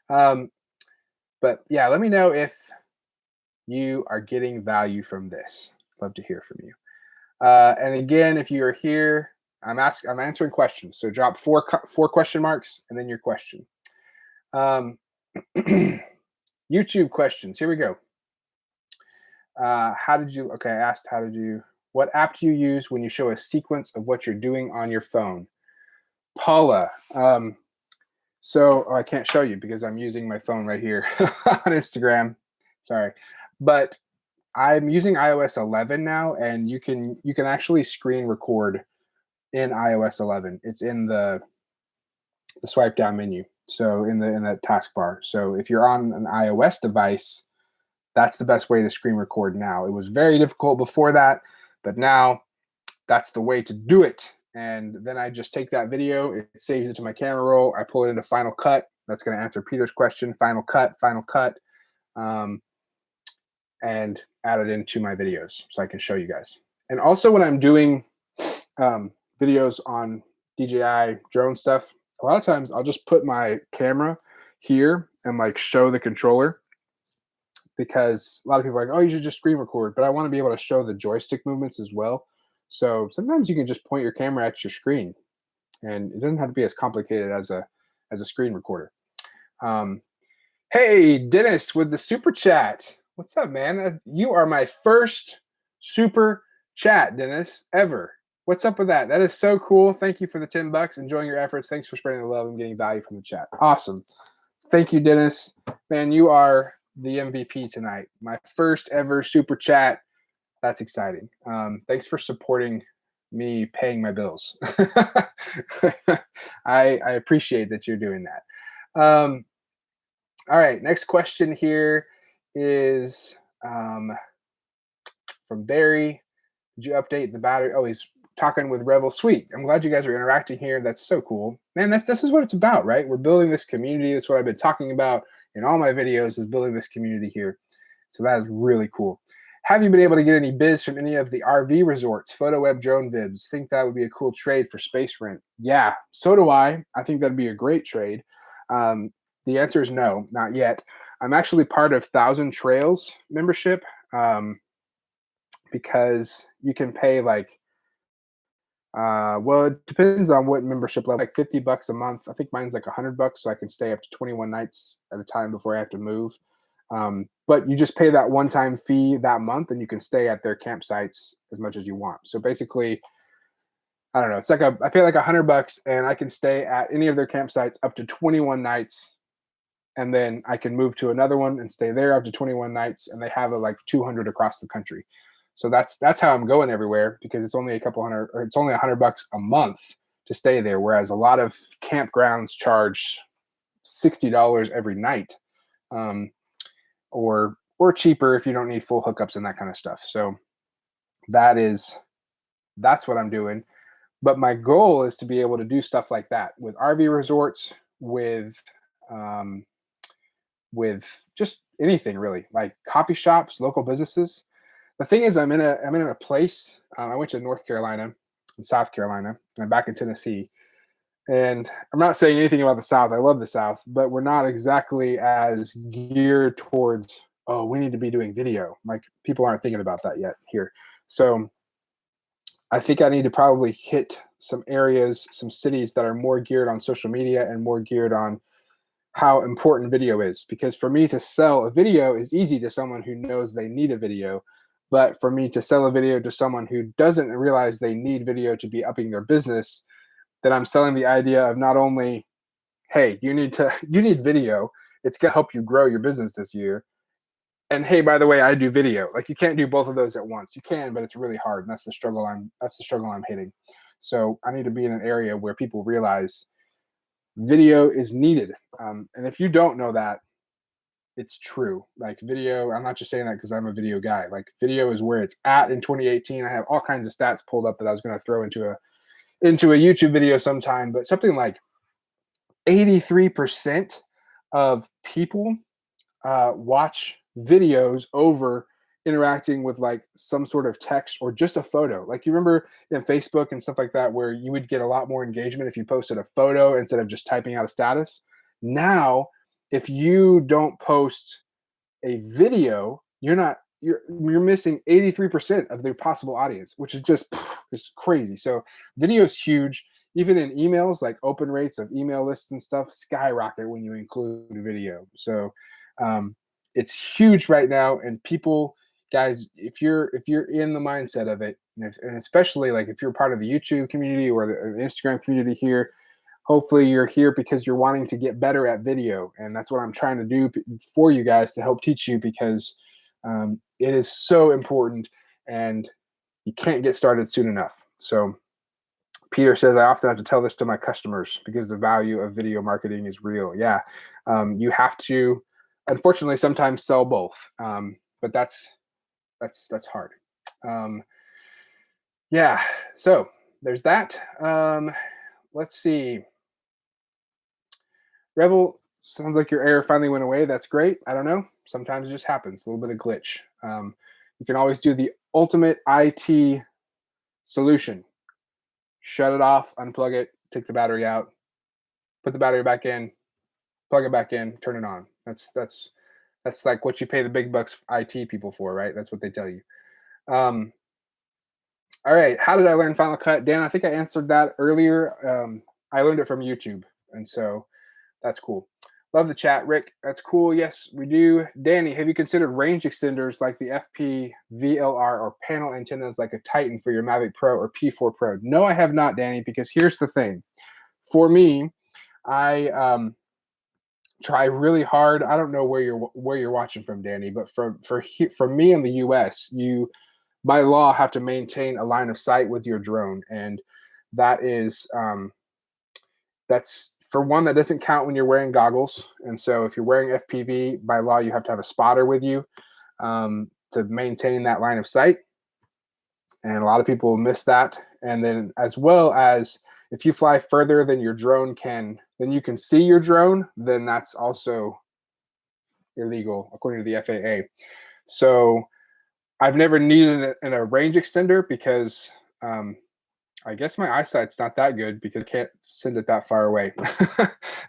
But yeah, let me know if you are getting value from this. Love to hear from you. And again, if you are here, I'm answering questions. So drop four question marks and then your question. YouTube questions. Here we go. I asked what app do you use when you show a sequence of what you're doing on your phone? Paula. I can't show you because I'm using my phone right here on Instagram. Sorry. But I'm using iOS 11 now, and you can actually screen record in iOS 11. It's in the swipe down menu. So in the taskbar. So if you're on an iOS device, that's the best way to screen record now. It was very difficult before that, but now that's the way to do it. And then I just take that video, it saves it to my camera roll, I pull it into Final Cut. That's going to answer Peter's question. Final Cut, um, and add it into my videos so I can show you guys. And also when I'm doing videos on DJI drone stuff, a lot of times I'll just put my camera here and like show the controller, because a lot of people are like, oh, you should just screen record, but I want to be able to show the joystick movements as well. So sometimes you can just point your camera at your screen, and it doesn't have to be as complicated as a screen recorder. Hey, Dennis with the super chat. What's up, man? You are my first super chat, Dennis, ever. What's up with that? That is so cool. Thank you for the $10. Enjoying your efforts. Thanks for spreading the love and getting value from the chat. Awesome. Thank you, Dennis. Man, you are the MVP tonight. My first ever super chat. That's exciting. Thanks for supporting me paying my bills. I appreciate that you're doing that. All right, next question here is from Barry. Did you update the battery? Oh, he's talking with Revel. Sweet. I'm glad you guys are interacting here. That's so cool. Man, this is what it's about, right? We're building this community. That's what I've been talking about in all my videos, is building this community here. So that is really cool. Have you been able to get any bids from any of the RV resorts, PhotoWeb drone vids? Think that would be a cool trade for space rent? Yeah, so do I. I think that'd be a great trade. The answer is no, not yet. I'm actually part of Thousand Trails membership, because you can pay like, well, it depends on what membership level, like $50 a month. I think mine's like $100, so I can stay up to 21 nights at a time before I have to move. But you just pay that one-time fee that month, and you can stay at their campsites as much as you want. So basically, I don't know. It's like I pay like $100, and I can stay at any of their campsites up to 21 nights, and then I can move to another one and stay there up to 21 nights, and they have like 200 across the country. So that's how I'm going everywhere, because it's only a couple hundred, or it's only $100 a month to stay there, whereas a lot of campgrounds charge $60 every night. Or cheaper if you don't need full hookups and that kind of stuff. So that's what I'm doing. But my goal is to be able to do stuff like that with RV resorts, with just anything really, like coffee shops, local businesses. The thing is, I'm in a place. I went to North Carolina and South Carolina, and I'm back in Tennessee. And I'm not saying anything about the South. I love the South, but we're not exactly as geared towards, oh, we need to be doing video. Like, people aren't thinking about that yet here. So I think I need to probably hit some areas, some cities that are more geared on social media and more geared on how important video is. Because for me to sell a video is easy to someone who knows they need a video. But for me to sell a video to someone who doesn't realize they need video to be upping their business, that I'm selling the idea of not only, hey, you need video, it's going to help you grow your business this year, and hey, by the way, I do video. Like, you can't do both of those at once. You can, but it's really hard, and that's the struggle I'm hitting. So I need to be in an area where people realize video is needed. And if you don't know that, it's true. Like, video, I'm not just saying that because I'm a video guy. Like, video is where it's at in 2018. I have all kinds of stats pulled up that I was going to throw into a YouTube video sometime, but something like 83% of people watch videos over interacting with like some sort of text or just a photo. Like, you remember in Facebook and stuff like that, where you would get a lot more engagement if you posted a photo instead of just typing out a status. Now, if you don't post a video, you're missing 83% of their possible audience, which is just crazy. So video is huge. Even in emails, like open rates of email lists and stuff skyrocket when you include video. So it's huge right now. And people, guys, if you're in the mindset of it, and especially like if you're part of the YouTube community or the Instagram community here, hopefully you're here because you're wanting to get better at video. And that's what I'm trying to do for you guys, to help teach you, because it is so important, and you can't get started soon enough. So Peter says, I often have to tell this to my customers because the value of video marketing is real. Yeah. You have to, unfortunately, sometimes sell both. But that's hard. Um, yeah. So there's that. Let's see. Revel, sounds like your error finally went away. That's great. I don't know. Sometimes it just happens. A little bit of glitch. You can always do the ultimate IT solution. Shut it off, unplug it, take the battery out, put the battery back in, plug it back in, turn it on. That's like what you pay the big bucks IT people for, right? That's what they tell you. Um, all right, how did I learn Final Cut, Dan? I think I answered that earlier. I learned it from YouTube, and so that's cool. Love the chat, Rick. That's cool. Yes, we do. Danny, have you considered range extenders like the FP, VLR, or panel antennas like a Titan for your Mavic Pro or P4 Pro? No, I have not, Danny, because here's the thing. For me, I try really hard. I don't know where you're watching from, Danny, but for me in the U.S., you by law have to maintain a line of sight with your drone, and that is that's for one that doesn't count when you're wearing goggles. And so if you're wearing FPV, by law you have to have a spotter with you to maintain that line of sight, and a lot of people miss that. And then as well as if you fly further than your drone can, then you can see your drone, then that's also illegal according to the FAA. So I've never needed it in a range extender because I guess my eyesight's not that good because I can't send it that far away.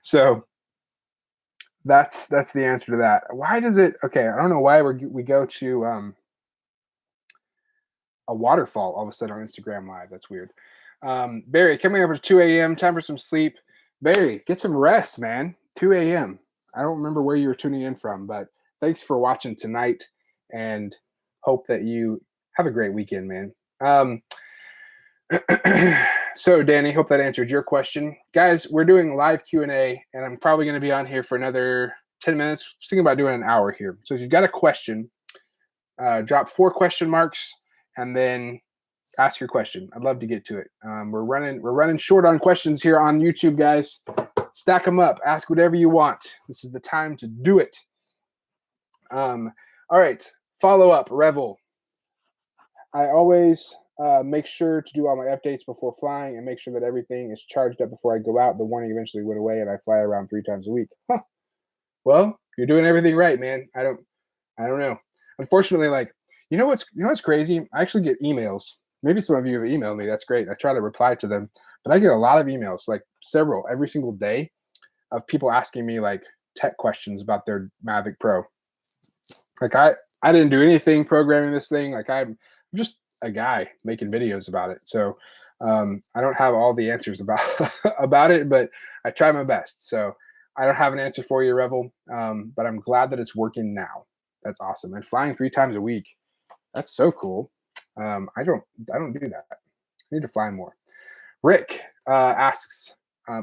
So that's the answer to that. Why does it? Okay, I don't know why we go to a waterfall all of a sudden on Instagram Live. That's weird. Barry, coming over to 2 a.m. Time for some sleep. Barry, get some rest, man. 2 a.m. I don't remember where you were tuning in from, but thanks for watching tonight, and hope that you have a great weekend, man. So Danny, hope that answered your question. Guys, we're doing live Q&A, and I'm probably going to be on here for another 10 minutes. I was thinking about doing an hour here. So if you've got a question, drop 4 question marks and then ask your question. I'd love to get to it. We're running short on questions here on YouTube, guys. Stack them up. Ask whatever you want. This is the time to do it. All right. Follow up, Revel. I always make sure to do all my updates before flying and make sure that everything is charged up before I go out. The warning eventually went away, and I fly around 3 times a week. Huh. Well, you're doing everything right, man. I don't know. Unfortunately, like you know what's crazy? I actually get emails. Maybe some of you have emailed me. That's great. I try to reply to them, but I get a lot of emails, like several every single day, of people asking me like tech questions about their Mavic Pro. Like I didn't do anything programming this thing. Like I'm just a guy making videos about it. So I don't have all the answers about about it, but I try my best. So I don't have an answer for you, Revel, but I'm glad that it's working now. That's awesome. And flying 3 times a week, that's so cool. I don't do that. I need to fly more. Rick asks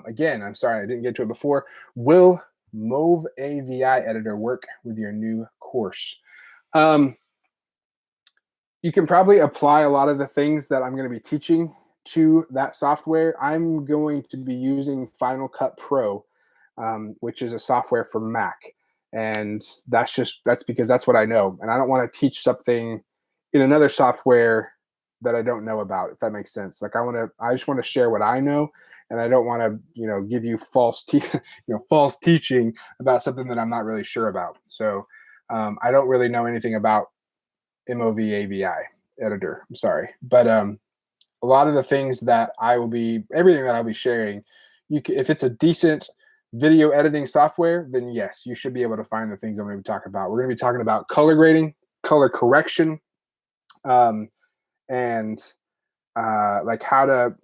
again. I'm sorry I didn't get to it before. Will Move AVI editor work with your new course? You can probably apply a lot of the things that I'm going to be teaching to that software. I'm going to be using Final Cut Pro, which is a software for Mac. And that's because that's what I know. And I don't want to teach something in another software that I don't know about, if that makes sense. Like I just want to share what I know. And I don't want to, give you false teaching about something that I'm not really sure about. So I don't really know anything about MOVAVI editor. I'm sorry, but a lot of the things that everything that I'll be sharing, if it's a decent video editing software, then yes, you should be able to find the things I'm going to be talking about. We're going to be talking about color grading, color correction, and like how to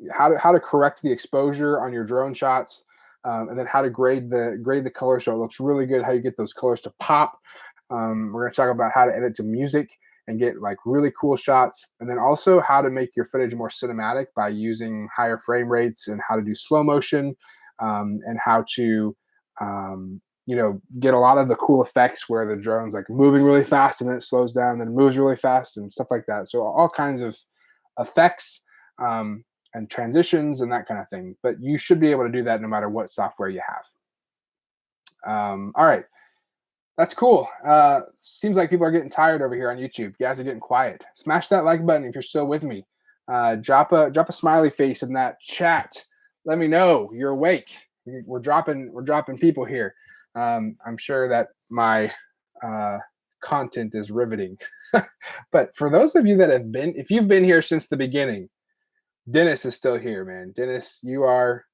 correct the exposure on your drone shots, and then how to grade the color so it looks really good. How you get those colors to pop. We're going to talk about how to edit to music and get like really cool shots, and then also how to make your footage more cinematic by using higher frame rates, and how to do slow motion, and how to get a lot of the cool effects where the drone's like moving really fast and then it slows down, then it moves really fast and stuff like that. So all kinds of effects and transitions and that kind of thing. But you should be able to do that no matter what software you have. All right. That's cool. Seems like people are getting tired over here on YouTube. You guys are getting quiet. Smash that like button if you're still with me. Drop a smiley face in that chat. Let me know you're awake. We're dropping people here. I'm sure that my content is riveting. But for those of you that if you've been here since the beginning, Dennis is still here, man. Dennis, you're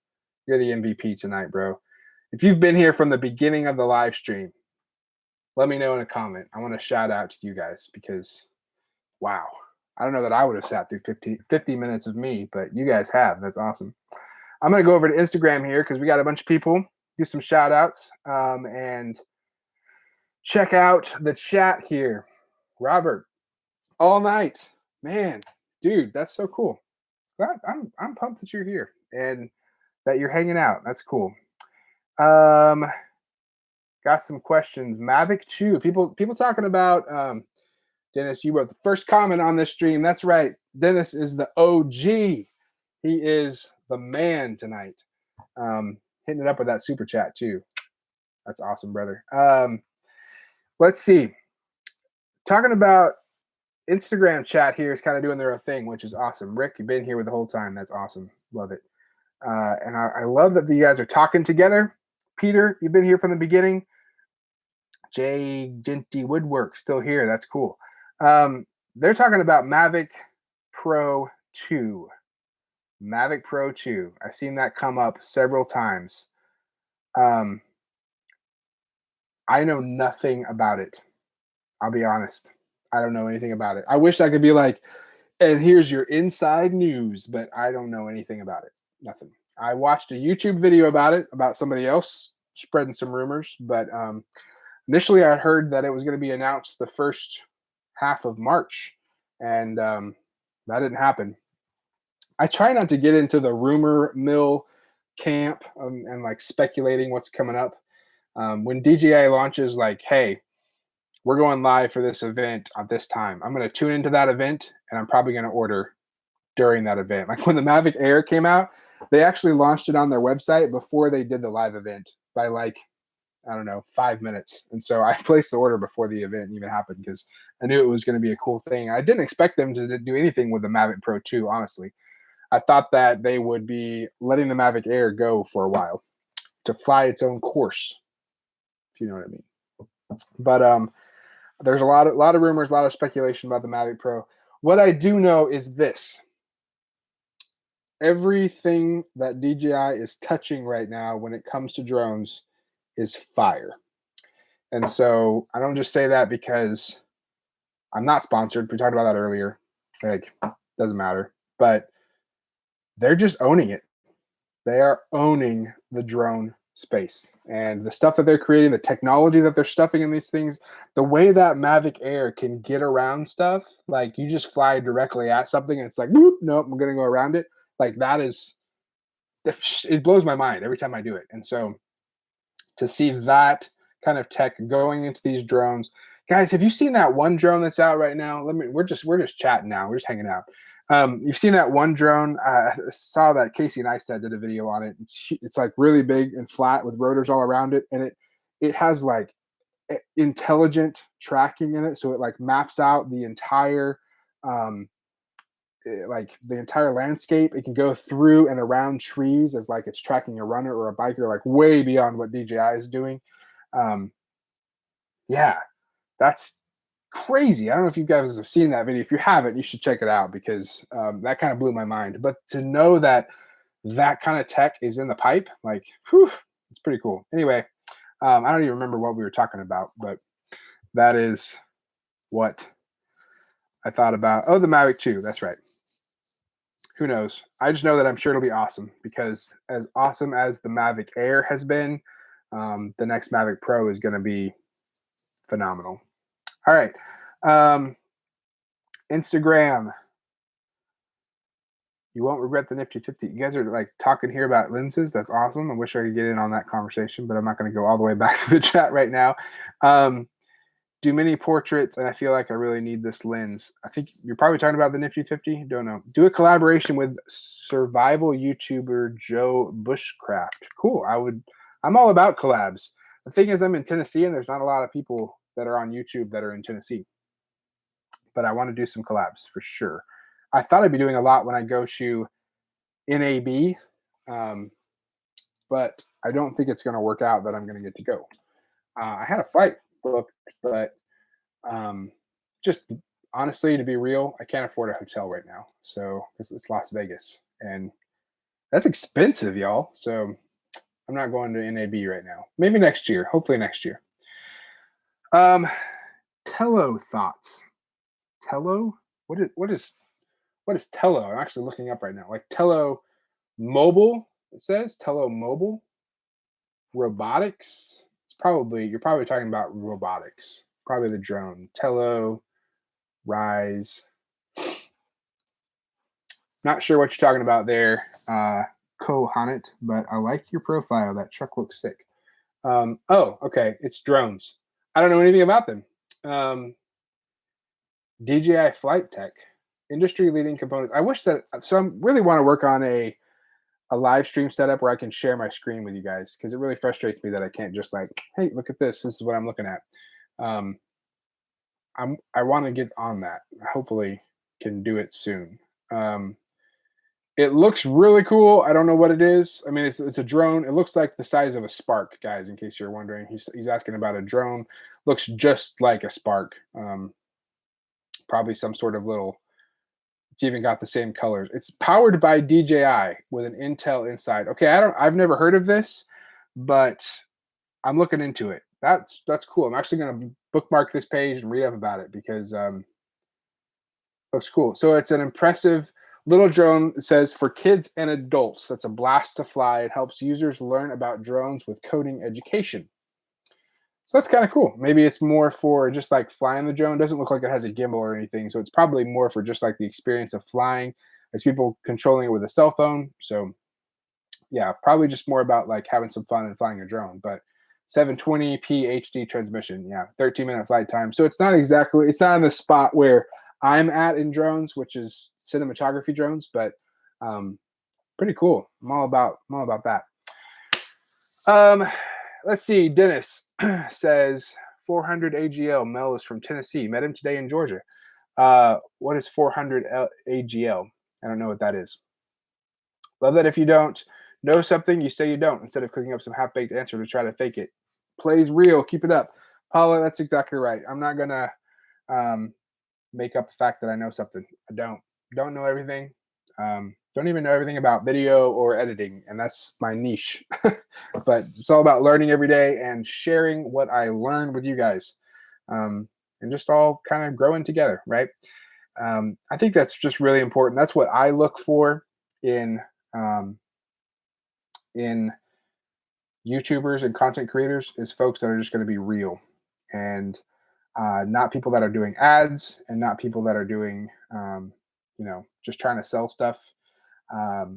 the MVP tonight, bro. If you've been here from the beginning of the live stream, let me know in a comment. I want to shout out to you guys because, wow, I don't know that I would have sat through 50 minutes of me, but you guys have. That's awesome. I'm going to go over to Instagram here because we got a bunch of people. Do some shout outs and check out the chat here. Robert, all night. Man, dude, that's so cool. I'm pumped that you're here and that you're hanging out. That's cool. Got some questions. Mavic 2. People talking about Dennis, you wrote the first comment on this stream. That's right. Dennis is the OG. He is the man tonight. Hitting it up with that super chat too. That's awesome, brother. Let's see. Talking about Instagram chat here is kind of doing their own thing, which is awesome. Rick, you've been here with the whole time. That's awesome. Love it. And I love that you guys are talking together. Peter, you've been here from the beginning. Jay Genty Woodwork still here. That's cool. They're talking about Mavic Pro 2. Mavic Pro 2. I've seen that come up several times. I know nothing about it. I'll be honest. I don't know anything about it. I wish I could be like, and here's your inside news, but I don't know anything about it. Nothing. I watched a YouTube video about it, about somebody else spreading some rumors, but initially I heard that it was going to be announced the first half of March, and that didn't happen. I try not to get into the rumor mill camp and like speculating what's coming up. When DJI launches, like, hey, we're going live for this event at this time, I'm going to tune into that event and I'm probably going to order during that event. Like when the Mavic Air came out, they actually launched it on their website before they did the live event by like, I don't know, 5 minutes. And so I placed the order before the event even happened because I knew it was going to be a cool thing. I didn't expect them to do anything with the Mavic Pro 2, honestly. I thought that they would be letting the Mavic Air go for a while to fly its own course, if you know what I mean. But there's a lot of rumors, a lot of speculation about the Mavic Pro. What I do know is this. Everything that DJI is touching right now when it comes to drones is fire. And so I don't just say that because I'm not sponsored. We talked about that earlier. Like, doesn't matter. But they're just owning it. They are owning the drone space. And the stuff that they're creating, the technology that they're stuffing in these things, the way that Mavic Air can get around stuff, like you just fly directly at something and it's like, nope, I'm going to go around it. Like it blows my mind every time I do it. And so to see that kind of tech going into these drones, guys, have you seen that one drone that's out right now? We're just chatting now. We're just hanging out. You've seen that one drone. I saw that Casey Neistat did a video on it. It's like really big and flat with rotors all around it, and it has like intelligent tracking in it, so it like maps out the entire the entire landscape. It can go through and around trees as like it's tracking a runner or a biker, like way beyond what DJI is doing. Yeah, that's crazy. I don't know if you guys have seen that video. If you haven't, you should check it out because that kind of blew my mind. But to know that kind of tech is in the pipe, like, whew, it's pretty cool. Anyway, I don't even remember what we were talking about, but that is what I thought about. Oh, the Mavic 2. That's right. Who knows? I just know that I'm sure it'll be awesome because as awesome as the Mavic Air has been, the next Mavic Pro is going to be phenomenal. All right. Instagram. You won't regret the Nifty 50. You guys are like talking here about lenses. That's awesome. I wish I could get in on that conversation, but I'm not going to go all the way back to the chat right now. Do many portraits, and I feel like I really need this lens. I think you're probably talking about the Nifty 50. Don't know. Do a collaboration with survival YouTuber Joe Bushcraft. Cool. I'm all about collabs. The thing is, I'm in Tennessee, and there's not a lot of people that are on YouTube that are in Tennessee. But I want to do some collabs for sure. I thought I'd be doing a lot when I go to NAB, but I don't think it's going to work out that I'm going to get to go. I had a flight booked, but just honestly, to be real, I can't afford a hotel right now. So it's Las Vegas, and that's expensive, y'all. So I'm not going to NAB right now. Maybe next year. Hopefully next year. Tello thoughts. Tello? What is Tello? I'm actually looking up right now. Like Tello Mobile, it says Tello Mobile. Robotics. You're probably talking about robotics. Probably the drone. Tello Rise. Not sure what you're talking about there, Kohanet, but I like your profile. That truck looks sick. Oh, okay. It's drones. I don't know anything about them. DJI Flight Tech, industry leading components. I wish that, so I really want to work on a live stream setup where I can share my screen with you guys, because it really frustrates me that I can't just like, hey, look at this. This is what I'm looking at. I want to get on that. I hopefully can do it soon. It looks really cool. I don't know what it is. I mean, it's a drone. It looks like the size of a Spark, guys, in case you're wondering. He's asking about a drone. Looks just like a Spark. Probably some sort of little, it's even got the same colors. It's powered by DJI with an Intel inside. Okay, I've never heard of this, but I'm looking into it. That's cool. I'm actually going to bookmark this page and read up about it, because looks cool. So it's an impressive little drone. It says for kids and adults. That's a blast to fly. It helps users learn about drones with coding education. So that's kind of cool. Maybe it's more for just like flying the drone. It doesn't look like it has a gimbal or anything. So it's probably more for just like the experience of flying, as people controlling it with a cell phone. So yeah, probably just more about like having some fun and flying a drone. But 720p HD transmission. Yeah, 13-minute flight time. So it's not in the spot where I'm at in drones, which is cinematography drones, but pretty cool. I'm all about that. Let's see. Dennis says 400 AGL. Mel is from Tennessee. Met him today in Georgia. What is 400 AGL? I don't know what that is. Love that if you don't know something, you say you don't, instead of cooking up some half-baked answer to try to fake it. Plays real. Keep it up. Paula, that's exactly right. I'm not going to make up the fact that I know something. I don't know everything. Don't even know everything about video or editing, and that's my niche. But it's all about learning every day and sharing what I learn with you guys, and just all kind of growing together, right? I think that's just really important. That's what I look for in YouTubers and content creators, is folks that are just going to be real, and not people that are doing ads, and not people that are doing, just trying to sell stuff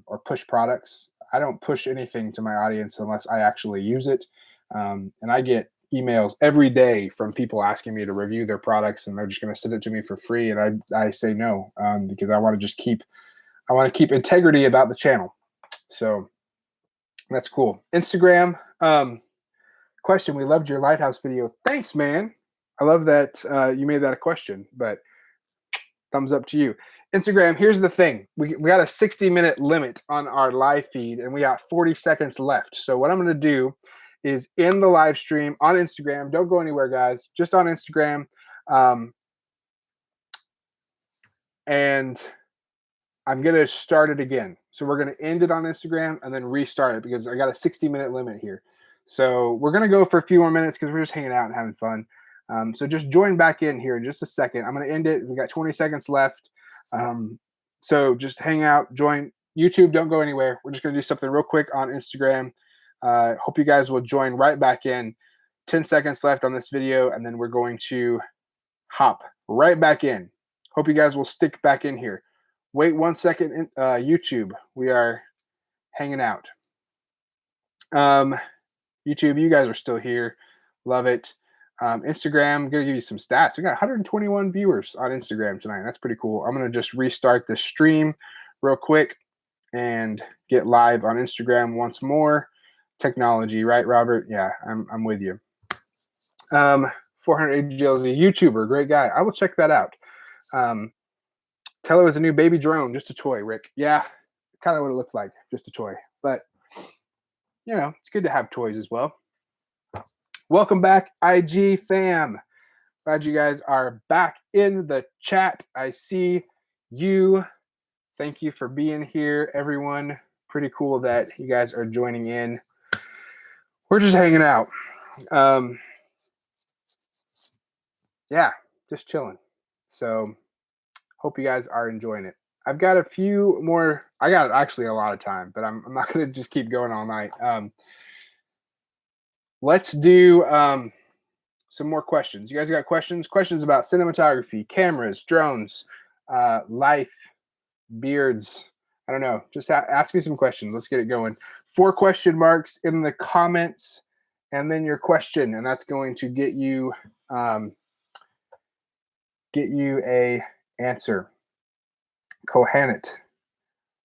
or push products. I don't push anything to my audience unless I actually use it. And I get emails every day from people asking me to review their products, and they're just going to send it to me for free. And I say no, because I want to keep integrity about the channel. So that's cool. Instagram question. We loved your lighthouse video. Thanks, man. I love that you made that a question, but thumbs up to you. Instagram, here's the thing. We got a 60-minute limit on our live feed, and we got 40 seconds left. So what I'm going to do is end the live stream on Instagram. Don't go anywhere, guys. Just on Instagram. And I'm going to start it again. So we're going to end it on Instagram and then restart it, because I got a 60-minute limit here. So we're going to go for a few more minutes because we're just hanging out and having fun. So just join back in here in just a second. I'm going to end it. We got 20 seconds left. So just hang out, join YouTube. Don't go anywhere. We're just going to do something real quick on Instagram. Hope you guys will join right back in. 10 seconds left on this video, and then we're going to hop right back in. Hope you guys will stick back in here. Wait 1 second. YouTube, we are hanging out. YouTube, you guys are still here. Love it. Instagram, I'm going to give you some stats. We got 121 viewers on Instagram tonight. That's pretty cool. I'm going to just restart the stream real quick and get live on Instagram once more. Technology, right, Robert? Yeah, I'm with you. 480 is a YouTuber, great guy. I will check that out. Tello is a new baby drone, just a toy, Rick. Yeah, kind of what it looked like, just a toy. But, you know, it's good to have toys as well. Welcome back, IG fam. Glad you guys are back in the chat. I see you. Thank you for being here, everyone. Pretty cool that you guys are joining in. We're just hanging out. Yeah, just chilling. So hope you guys are enjoying it. I've got a few more. I got actually a lot of time, but I'm not going to just keep going all night. Let's do some more questions. You guys got questions? Questions about cinematography, cameras, drones, life, beards. I don't know. Just ask me some questions. Let's get it going. 4 question marks in the comments, and then your question, and that's going to get you a answer. Kohanet.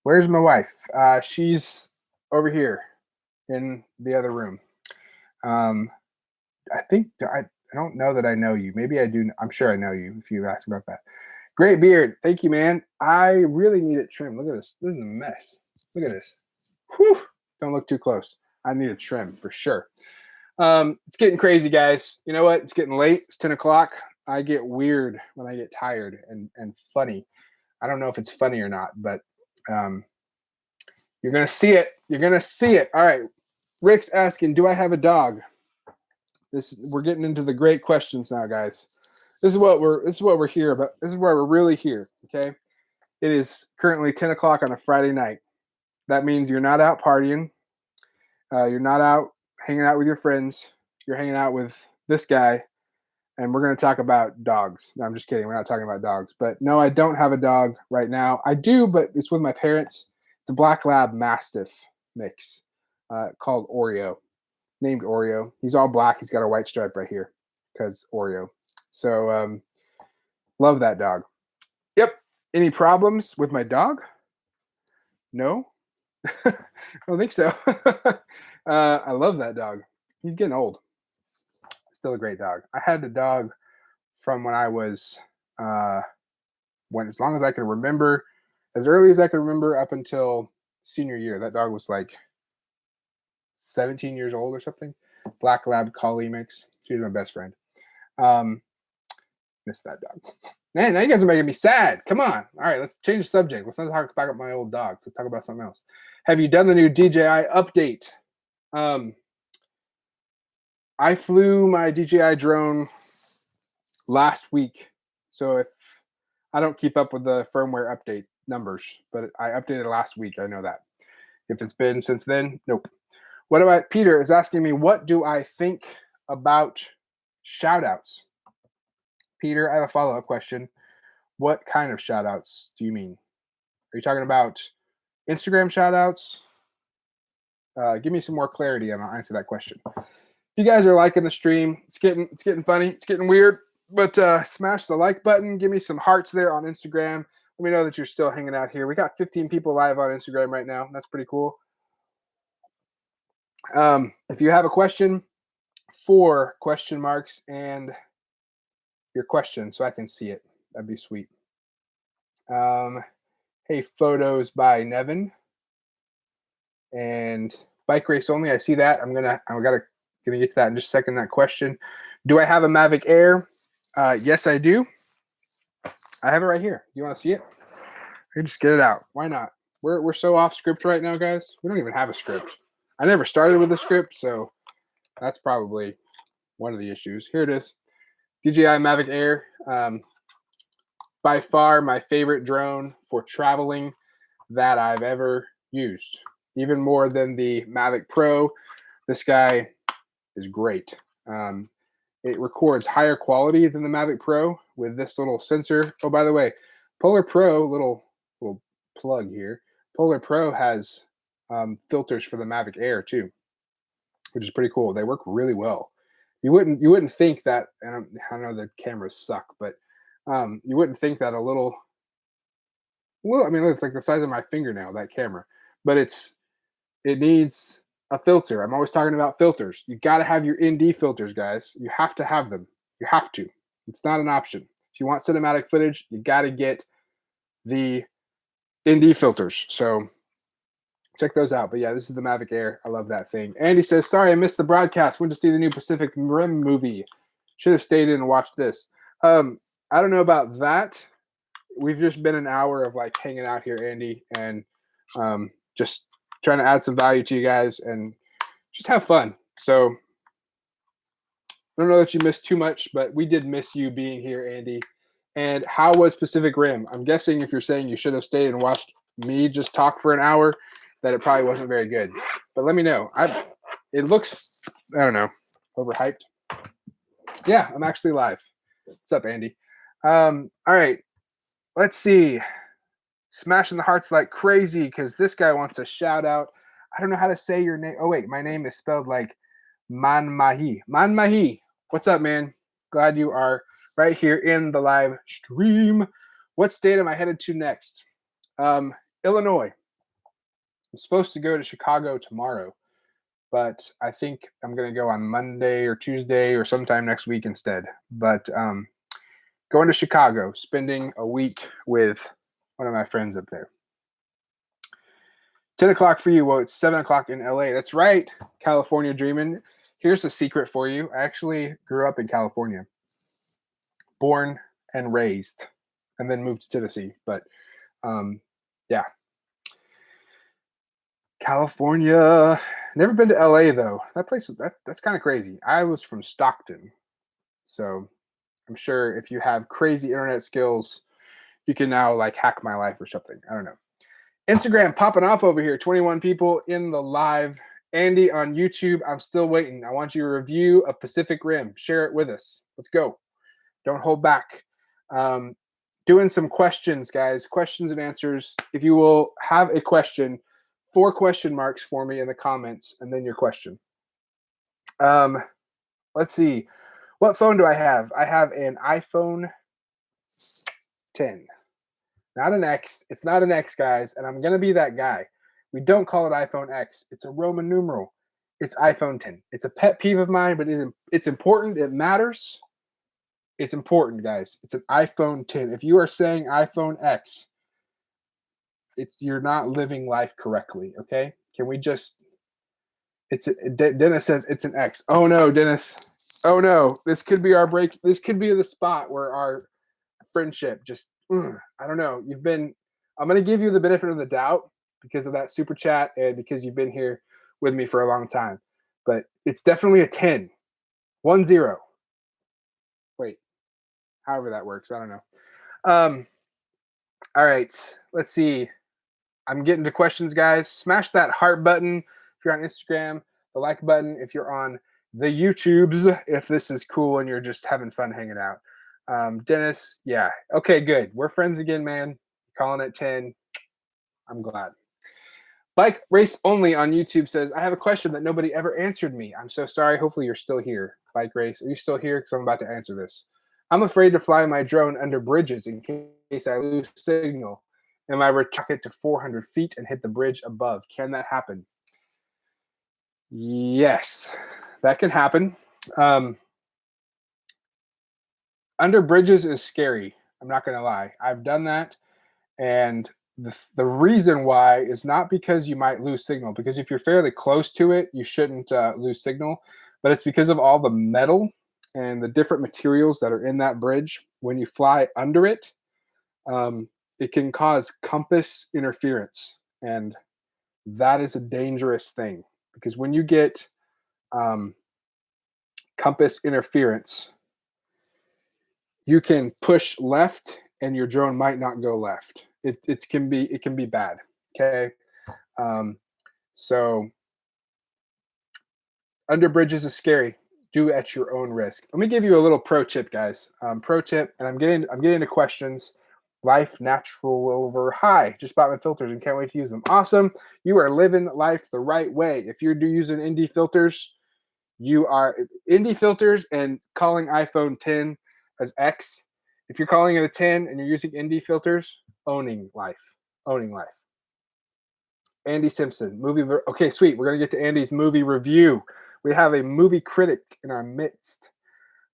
Where's my wife? She's over here in the other room. I think I don't know that I know you. Maybe I do. I'm sure I know you if you ask about that. Great beard. Thank you, man. I really need it trimmed. Look at this. This is a mess. Look at this. Whew. Don't look too close. I need a trim for sure. It's getting crazy, guys. You know what? It's getting late. It's 10 o'clock. I get weird when I get tired and funny. I don't know if it's funny or not, but you're going to see it. You're going to see it. All right. Rick's asking, do I have a dog? We're getting into the great questions now, guys. This is what we're here about. This is why we're really here. Okay. It is currently 10 o'clock on a Friday night. That means you're not out partying. You're not out hanging out with your friends. You're hanging out with this guy, and we're going to talk about dogs. No, I'm just kidding. We're not talking about dogs. But no, I don't have a dog right now. I do, but it's with my parents. It's a Black Lab Mastiff mix called Oreo. Named Oreo. He's all black. He's got a white stripe right here because Oreo. So love that dog. Yep. Any problems with my dog? No. I don't think so. I love that dog. He's getting old. Still a great dog. I had the dog from when I was as long as I can remember, as early as I can remember up until senior year. That dog was like 17 years old or something. Black Lab Collie mix. She was my best friend. Miss that dog. Man, now you guys are making me sad. Come on. All right, let's change the subject. Let's not talk about my old dogs. Let's talk about something else. Have you done the new DJI update? I flew my DJI drone last week. So if I don't keep up with the firmware update numbers, but I updated last week. I know that. If it's been since then, nope. What about Peter is asking me, what do I think about shout outs? Peter, I have a follow-up question. What kind of shout outs do you mean? Are you talking about Instagram shout outs? Give me some more clarity and I'll answer that question. If you guys are liking the stream, it's getting funny, it's getting weird, but smash the like button. Give me some hearts there on Instagram. Let me know that you're still hanging out here. We got 15 people live on Instagram right now. That's pretty cool. If you have a question, 4 question marks and your question so I can see it. That'd be sweet. Hey, photos by Nevin and bike race only. I see that. I'm gonna get to that in just a second. That question. Do I have a Mavic Air? Yes, I do. I have it right here. You want to see it? Here, just get it out. Why not? We're so off script right now, guys. We don't even have a script. I never started with a script, so that's probably one of the issues. Here it is. DJI Mavic Air. By far my favorite drone for traveling that I've ever used. Even more than the Mavic Pro. This guy is great. It records higher quality than the Mavic Pro with this little sensor. Oh, by the way, Polar Pro, little plug here. Polar Pro has filters for the Mavic Air too, which is pretty cool. They work really well. You wouldn't think that, and I know the cameras suck, but you wouldn't think that a little. Well, I mean, it's like the size of my fingernail, that camera, but it needs a filter. I'm always talking about filters. You got to have your ND filters, guys. You have to have them. You have to. It's not an option. If you want cinematic footage, you got to get the ND filters. So check those out. But yeah, this is the Mavic Air. I love that thing. Andy says, sorry, I missed the broadcast. Went to see the new Pacific Rim movie. Should have stayed in and watched this. I don't know about that. We've just been an hour of like hanging out here, Andy, and just trying to add some value to you guys and just have fun. So I don't know that you missed too much, but we did miss you being here, Andy. And how was Pacific Rim? I'm guessing if you're saying you should have stayed and watched me just talk for an hour, that it probably wasn't very good. But let me know. It looks, I don't know, overhyped. Yeah, I'm actually live. What's up, Andy? All right. Let's see. Smashing the hearts like crazy because this guy wants a shout out. I don't know how to say your name. Oh, wait. My name is spelled like Manmahi. Manmahi. What's up, man? Glad you are right here in the live stream. What state am I headed to next? Illinois. I'm supposed to go to Chicago tomorrow, but I think I'm going to go on Monday or Tuesday or sometime next week instead. But going to Chicago, spending a week with one of my friends up there. 10 o'clock for you. Well, it's 7 o'clock in LA. That's right. California dreaming. Here's a secret for you. I actually grew up in California, born and raised, and then moved to Tennessee. But yeah, California. Never been to LA though. That place, that's kind of crazy. I was from Stockton, so I'm sure if you have crazy internet skills, you can now like hack my life or something. I don't know. Instagram popping off over here. 21 people in the live. Andy on YouTube, I'm still waiting. I want your review of Pacific Rim. Share it with us. Let's go. Don't hold back. Doing some questions, guys. Questions and answers. If you will have a question, 4 question marks for me in the comments, and then your question. Let's see. What phone do I have? I have an iPhone 10. Not an X. It's not an X, guys, and I'm going to be that guy. We don't call it iPhone X. It's a Roman numeral. It's iPhone 10. It's a pet peeve of mine, but it's important. It matters. It's important, guys. It's an iPhone 10. If you are saying iPhone X, you're not living life correctly, okay? Can we just... Dennis says it's an X. Oh, no, Dennis. Oh, no. This could be our break. This could be the spot where our friendship just... I don't know. I'm going to give you the benefit of the doubt because of that super chat and because you've been here with me for a long time. But it's definitely a 10. 1-0. Wait. However that works. I don't know. All right. Let's see. I'm getting to questions, guys. Smash that heart button if you're on Instagram, the like button if you're on the YouTubes, if this is cool and you're just having fun hanging out. Dennis, yeah. Okay, good. We're friends again, man. Calling it 10. I'm glad. Bike Race Only on YouTube says, I have a question that nobody ever answered me. I'm so sorry. Hopefully you're still here. Bike Race, are you still here? Because I'm about to answer this. I'm afraid to fly my drone under bridges in case I lose signal. And I rocket to 400 feet and hit the bridge above. Can that happen? Yes, that can happen. Under bridges is scary. I'm not going to lie. I've done that. And the reason why is not because you might lose signal, because if you're fairly close to it, you shouldn't lose signal, but it's because of all the metal and the different materials that are in that bridge. When you fly under it, it can cause compass interference, and that is a dangerous thing because when you get compass interference, you can push left and your drone might not go left. It can be bad. Okay. So under bridges is scary. Do at your own risk. Let me give you a little pro tip, guys. Pro tip, and I'm getting to questions. Life Natural over. Hi, just bought my filters and can't wait to use them. Awesome. You are living life the right way. If you're using Indie filters, you are Indie filters and calling iPhone 10 as X. If you're calling it a 10 and you're using Indie filters, owning life. Owning life. Andy Simpson, movie. Okay, sweet. We're going to get to Andy's movie review. We have a movie critic in our midst.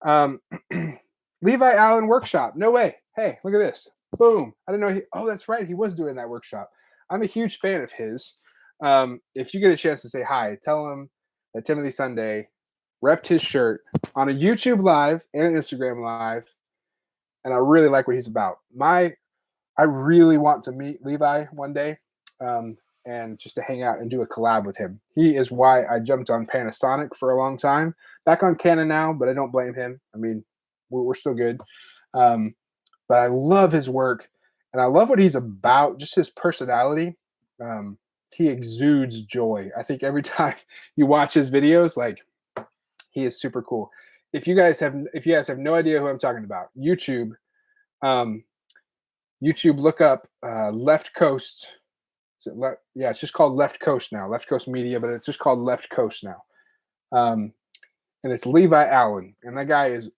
Levi Allen workshop. No way. Hey, look at this. Boom. I didn't know. Oh, that's right. He was doing that workshop. I'm a huge fan of his. If you get a chance to say hi, tell him that Timothy Sunday repped his shirt on a YouTube live and an Instagram live, and I really like what he's about. I really want to meet Levi one day, and just to hang out and do a collab with him. He is why I jumped on Panasonic for a long time. Back on Canon now, but I don't blame him. I mean, we're still good. But I love his work, and I love what he's about. Just his personality. He exudes joy. I think every time you watch his videos, like, he is super cool. If you guys have no idea who I'm talking about, YouTube, look up Left Coast. Yeah, it's just called Left Coast now. Left Coast Media, but it's just called Left Coast now. And it's Levi Allen, and that guy is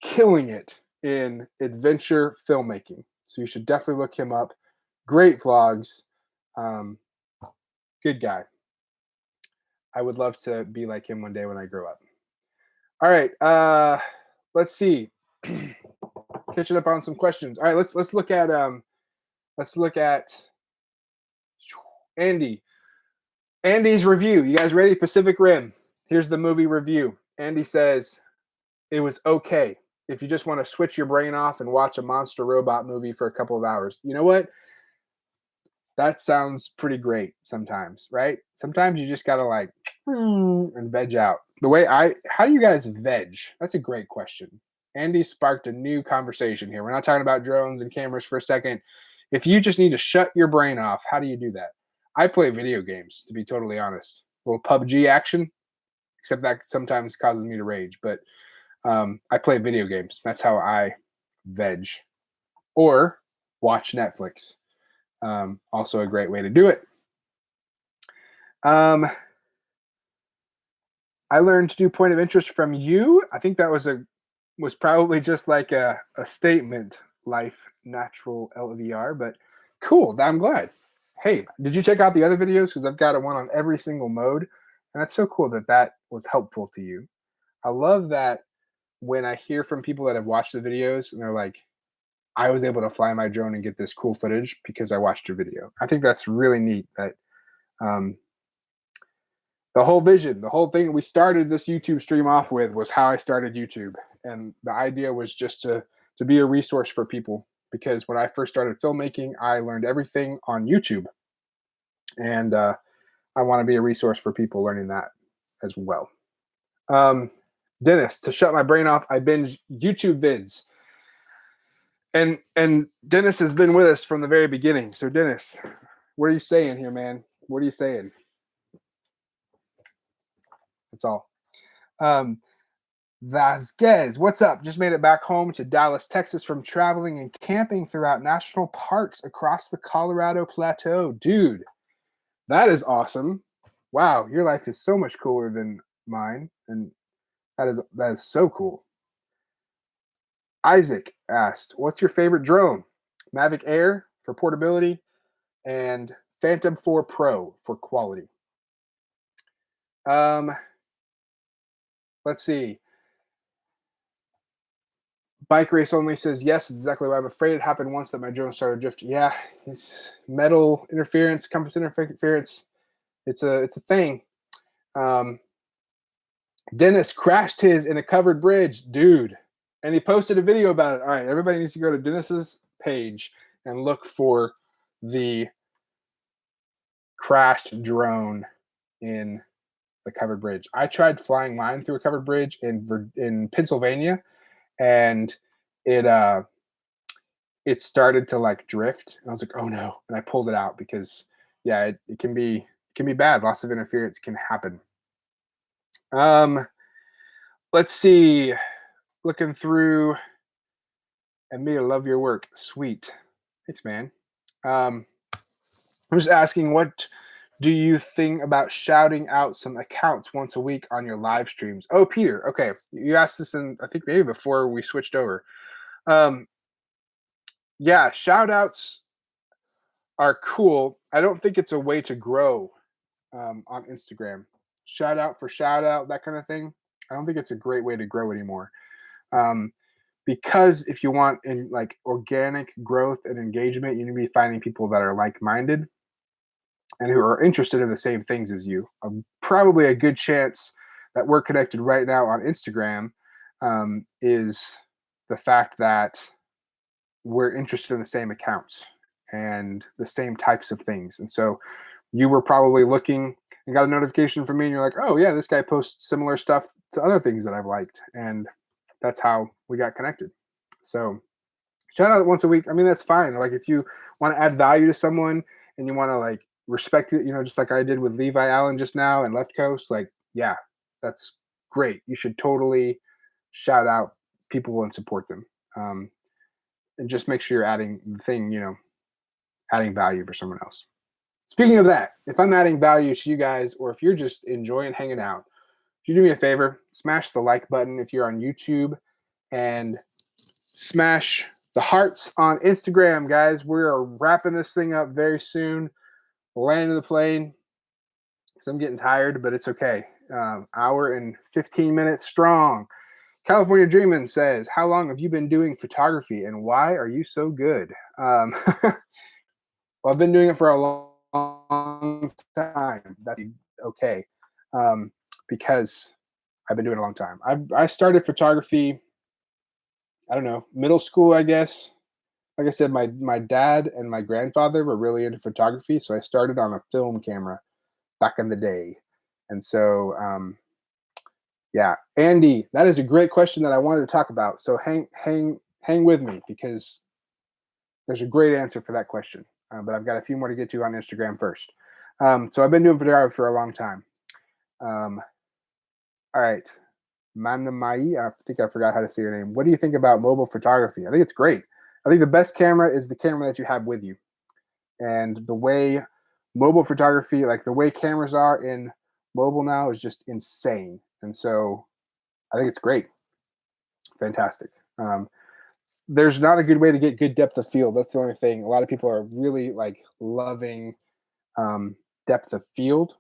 killing it in adventure filmmaking. So you should definitely look him up. Great vlogs. Good guy. I would love to be like him one day when I grow up. All right. Let's see. Catching up on some questions. All right, let's look at Andy. Andy's review. You guys ready? Pacific Rim. Here's the movie review. Andy says it was okay if you just want to switch your brain off and watch a monster robot movie for a couple of hours. You know what? That sounds pretty great sometimes, right? Sometimes you just gotta like and veg out. How do you guys veg? That's a great question. Andy sparked a new conversation here. We're not talking about drones and cameras for a second. If you just need to shut your brain off, how do you do that? I play video games, to be totally honest. A little PUBG action, except that sometimes causes me to rage. But I play video games. That's how I veg. Or watch Netflix. Also a great way to do it. I learned to do point of interest from you. I think that was probably just like a statement, Life Natural LVR, but cool. I'm glad. Hey, did you check out the other videos? Because I've got one on every single mode, and that's so cool that was helpful to you. I love that when I hear from people that have watched the videos and they're like, I was able to fly my drone and get this cool footage because I watched your video. I think that's really neat that the whole vision, the whole thing we started this YouTube stream off with was how I started YouTube. And the idea was just to be a resource for people, because when I first started filmmaking, I learned everything on YouTube. And I want to be a resource for people learning that as well. Dennis, to shut my brain off, I binge YouTube vids. And Dennis has been with us from the very beginning. So Dennis, what are you saying here, man? What are you saying? That's all. Vasquez, what's up? Just made it back home to Dallas, Texas from traveling and camping throughout national parks across the Colorado Plateau. Dude, that is awesome. Wow, your life is so much cooler than mine. And that is so cool. Isaac asked, what's your favorite drone? Mavic Air for portability and Phantom 4 Pro for quality. Let's see. Bike Race Only says, yes, it's exactly what I'm afraid it happened once that my drone started drifting. Yeah, it's metal interference, compass interference. It's a thing. Dennis crashed his in a covered bridge, dude. And he posted a video about it. All right, everybody needs to go to Dennis's page and look for the crashed drone in the covered bridge. I tried flying mine through a covered bridge in Pennsylvania, and it started to like drift. And I was like, oh no. And I pulled it out because yeah, it can be bad. Lots of interference can happen. Let's see. Looking through. Emil, love your work. Sweet. Thanks, man. I'm just asking, what do you think about shouting out some accounts once a week on your live streams? Oh, Peter. Okay, you asked this in, I think, maybe before we switched over. Um, yeah, shout outs are cool. I don't think it's a way to grow on Instagram. Shout out for shout out, that kind of thing. I don't think it's a great way to grow anymore. Um, because if you want in like organic growth and engagement, you need to be finding people that are like-minded and who are interested in the same things as you. Probably a good chance that we're connected right now on Instagram is the fact that we're interested in the same accounts and the same types of things. And so you were probably looking and got a notification from me and you're like, oh yeah, this guy posts similar stuff to other things that I've liked. And that's how we got connected. So shout out once a week. I mean, that's fine. Like if you want to add value to someone and you want to like respect it, just like I did with Levi Allen just now and Left Coast, like, yeah, that's great. You should totally shout out people and support them. And just make sure you're adding the thing, adding value for someone else. Speaking of that, if I'm adding value to you guys, or if you're just enjoying hanging out, if you do me a favor, smash the like button if you're on YouTube and smash the hearts on Instagram, guys. We are wrapping this thing up very soon. Landing the plane because I'm getting tired, but it's okay. Hour and 15 minutes strong. California Dreamin' says, how long have you been doing photography and why are you so good? Well, I've been doing it for a long time. That's okay. Because I've been doing it a long time. I started photography, I don't know, middle school, I guess. Like I said, my dad and my grandfather were really into photography, so I started on a film camera back in the day. And so, yeah, Andy, that is a great question that I wanted to talk about. So hang with me because there's a great answer for that question. But I've got a few more to get to on Instagram first. So I've been doing photography for a long time. All right. Manamai, I think I forgot how to say your name. What do you think about mobile photography? I think it's great. I think the best camera is the camera that you have with you. And the way mobile photography, like the way cameras are in mobile now, is just insane. And so I think it's great. Fantastic. There's not a good way to get good depth of field. That's the only thing. A lot of people are really like loving depth of field.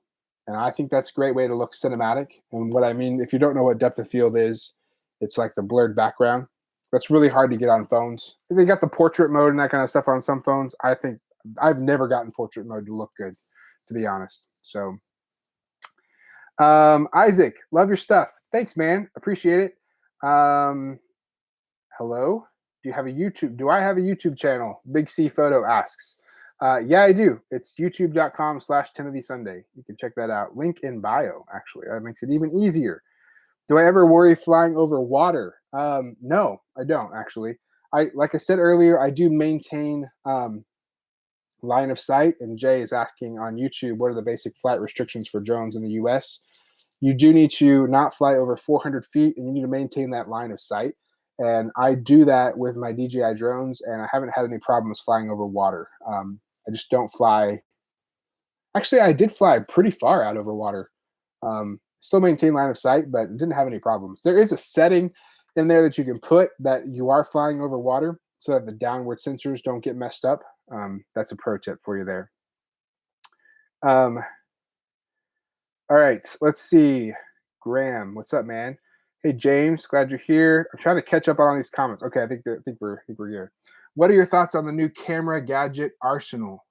And I think that's a great way to look cinematic. And what I mean, if you don't know what depth of field is, it's like the blurred background. That's really hard to get on phones. They got the portrait mode and that kind of stuff on some phones. I think I've never gotten portrait mode to look good, to be honest. So, Isaac, love your stuff. Thanks, man. Appreciate it. Hello. Do you have a YouTube? Do I have a YouTube channel? Big C Photo asks. Yeah, I do. It's youtube.com/TimothySunday. You can check that out. Link in bio, actually. That makes it even easier. Do I ever worry flying over water? No, I don't, actually. Like I said earlier, I do maintain line of sight. And Jay is asking on YouTube, what are the basic flight restrictions for drones in the US? You do need to not fly over 400 feet, and you need to maintain that line of sight. And I do that with my DJI drones, and I haven't had any problems flying over water. I just don't fly. Actually, I did fly pretty far out over water. Still maintain line of sight, but didn't have any problems. There is a setting in there that you can put that you are flying over water so that the downward sensors don't get messed up. That's a pro tip for you there. All right, let's see. Graham, what's up, man? Hey, James, glad you're here. I'm trying to catch up on all these comments. Okay, I think we're here. What are your thoughts on the new camera gadget Arsenal?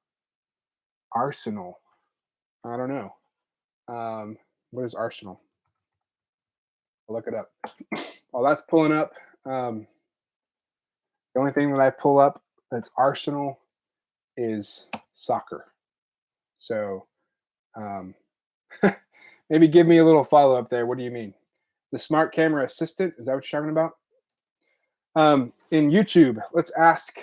Arsenal. I don't know. What is Arsenal? I'll look it up. While that's pulling up, the only thing that I pull up that's Arsenal is soccer. So maybe give me a little follow up there. What do you mean? The smart camera assistant? Is that what you're talking about? In YouTube, let's ask.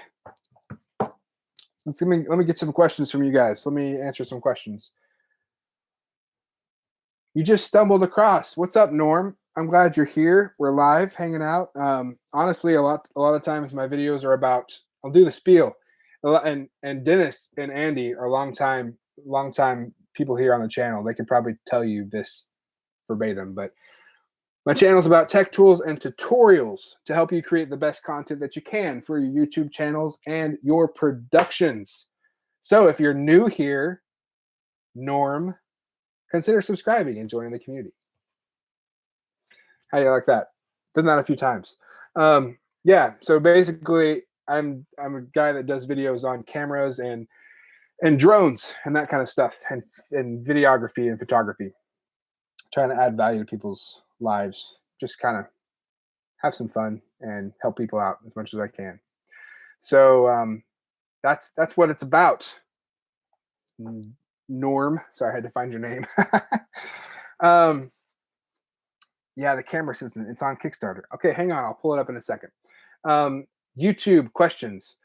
Let me get some questions from you guys. Let me answer some questions. You just stumbled across. What's up, Norm? I'm glad you're here. We're live, hanging out. Honestly, a lot of times my videos are about. I'll do the spiel. And Dennis and Andy are long time people here on the channel. They could probably tell you this verbatim, but my channel is about tech tools and tutorials to help you create the best content that you can for your YouTube channels and your productions. So if you're new here, Norm, consider subscribing and joining the community. How do you like that? Done that a few times. Yeah, so basically I'm a guy that does videos on cameras and drones and that kind of stuff, and videography and photography, trying to add value to people's lives, just kind of have some fun and help people out as much as I can. So that's what it's about. Norm, sorry, I had to find your name. Yeah, the camera system, it's on Kickstarter. Okay, hang on, I'll pull it up in a second. YouTube questions.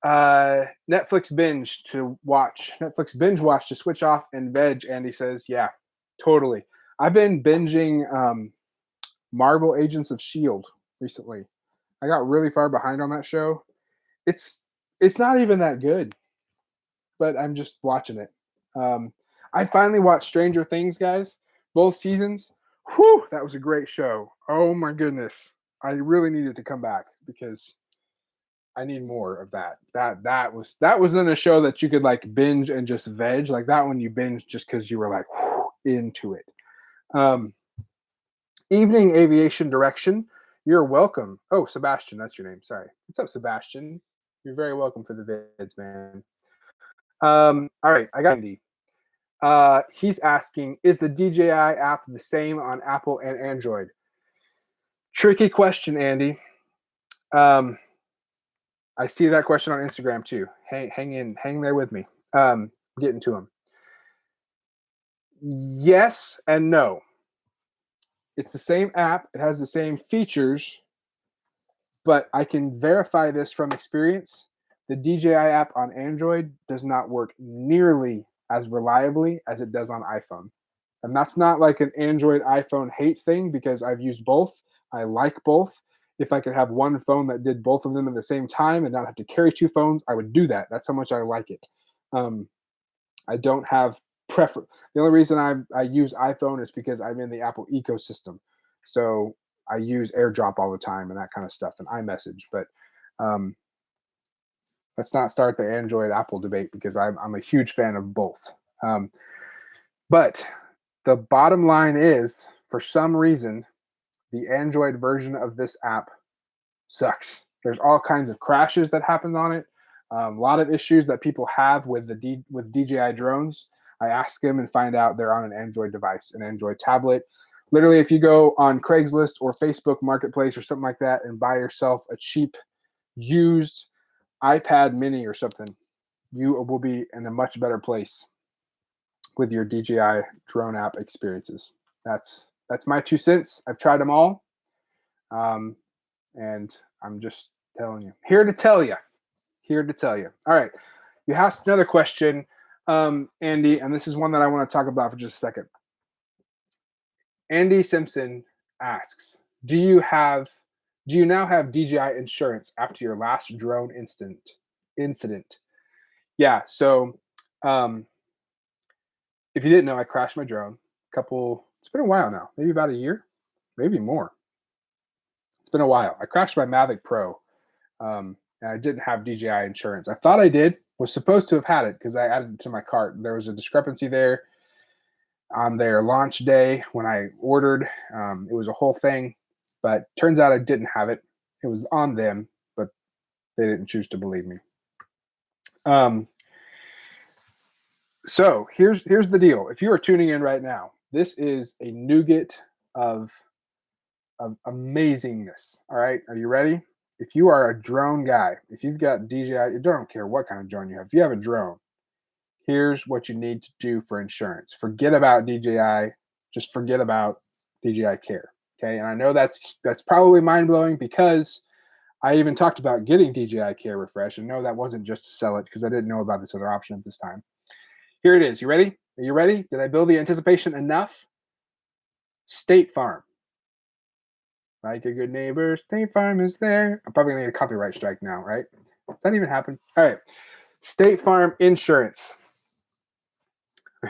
Netflix binge to watch. Netflix binge watch to switch off and veg. Andy says, yeah, totally. I've been binging Marvel Agents of S.H.I.E.L.D. recently. I got really far behind on that show. It's not even that good, but I'm just watching it. I finally watched Stranger Things, guys, both seasons. Whew, that was a great show. Oh my goodness. I really needed to come back because I need more of that. That wasn't a show that you could like binge and just veg. Like that one you binge just because you were like whew, into it. Evening aviation direction. You're welcome. Oh, Sebastian, that's your name. Sorry. What's up, Sebastian? You're very welcome for the vids, man. All right, I got Andy. He's asking, is the DJI app the same on Apple and Android? Tricky question, Andy. I see that question on Instagram too. Hang there with me. Getting to them. Yes and no. It's the same app. It has the same features, but I can verify this from experience. The DJI app on Android does not work nearly as reliably as it does on iPhone. And that's not like an Android iPhone hate thing because I've used both. I like both. If I could have one phone that did both of them at the same time and not have to carry two phones, I would do that. That's how much I like it. I don't have preference. The only reason I use iPhone is because I'm in the Apple ecosystem. So I use AirDrop all the time and that kind of stuff and iMessage. But let's not start the Android Apple debate because I'm a huge fan of both. But the bottom line is, for some reason, the Android version of this app sucks. There's all kinds of crashes that happen on it. A lot of issues that people have with with DJI drones. I ask them and find out they're on an Android device, an Android tablet. Literally, if you go on Craigslist or Facebook Marketplace or something like that and buy yourself a cheap used iPad mini or something, you will be in a much better place with your DJI drone app experiences. That's my 2 cents. I've tried them all, and I'm just telling you. Here to tell you. All right. You asked another question, Andy, and this is one that I want to talk about for just a second. Andy Simpson asks, do you now have DJI insurance after your last drone incident? Yeah, so if you didn't know, I crashed my drone it's been a while now, maybe about a year, maybe more. It's been a while. I crashed my Mavic Pro, and I didn't have DJI insurance. I thought I did, was supposed to have had it because I added it to my cart. There was a discrepancy there on their launch day when I ordered. It was a whole thing, but turns out I didn't have it. It was on them, but they didn't choose to believe me. So here's the deal. If you are tuning in right now, this is a nougat of amazingness. All right, are you ready? If you are a drone guy, if you've got DJI, I don't care what kind of drone you have. If you have a drone, here's what you need to do for insurance. Forget about DJI. Just forget about DJI Care. Okay, and I know that's probably mind blowing because I even talked about getting DJI Care Refresh, and no, that wasn't just to sell it because I didn't know about this other option at this time. Here it is. You ready? Are you ready? Did I build the anticipation enough? State Farm. Like a good neighbor, State Farm is there. I'm probably going to get a copyright strike now, right? Does that even happen? All right. State Farm insurance.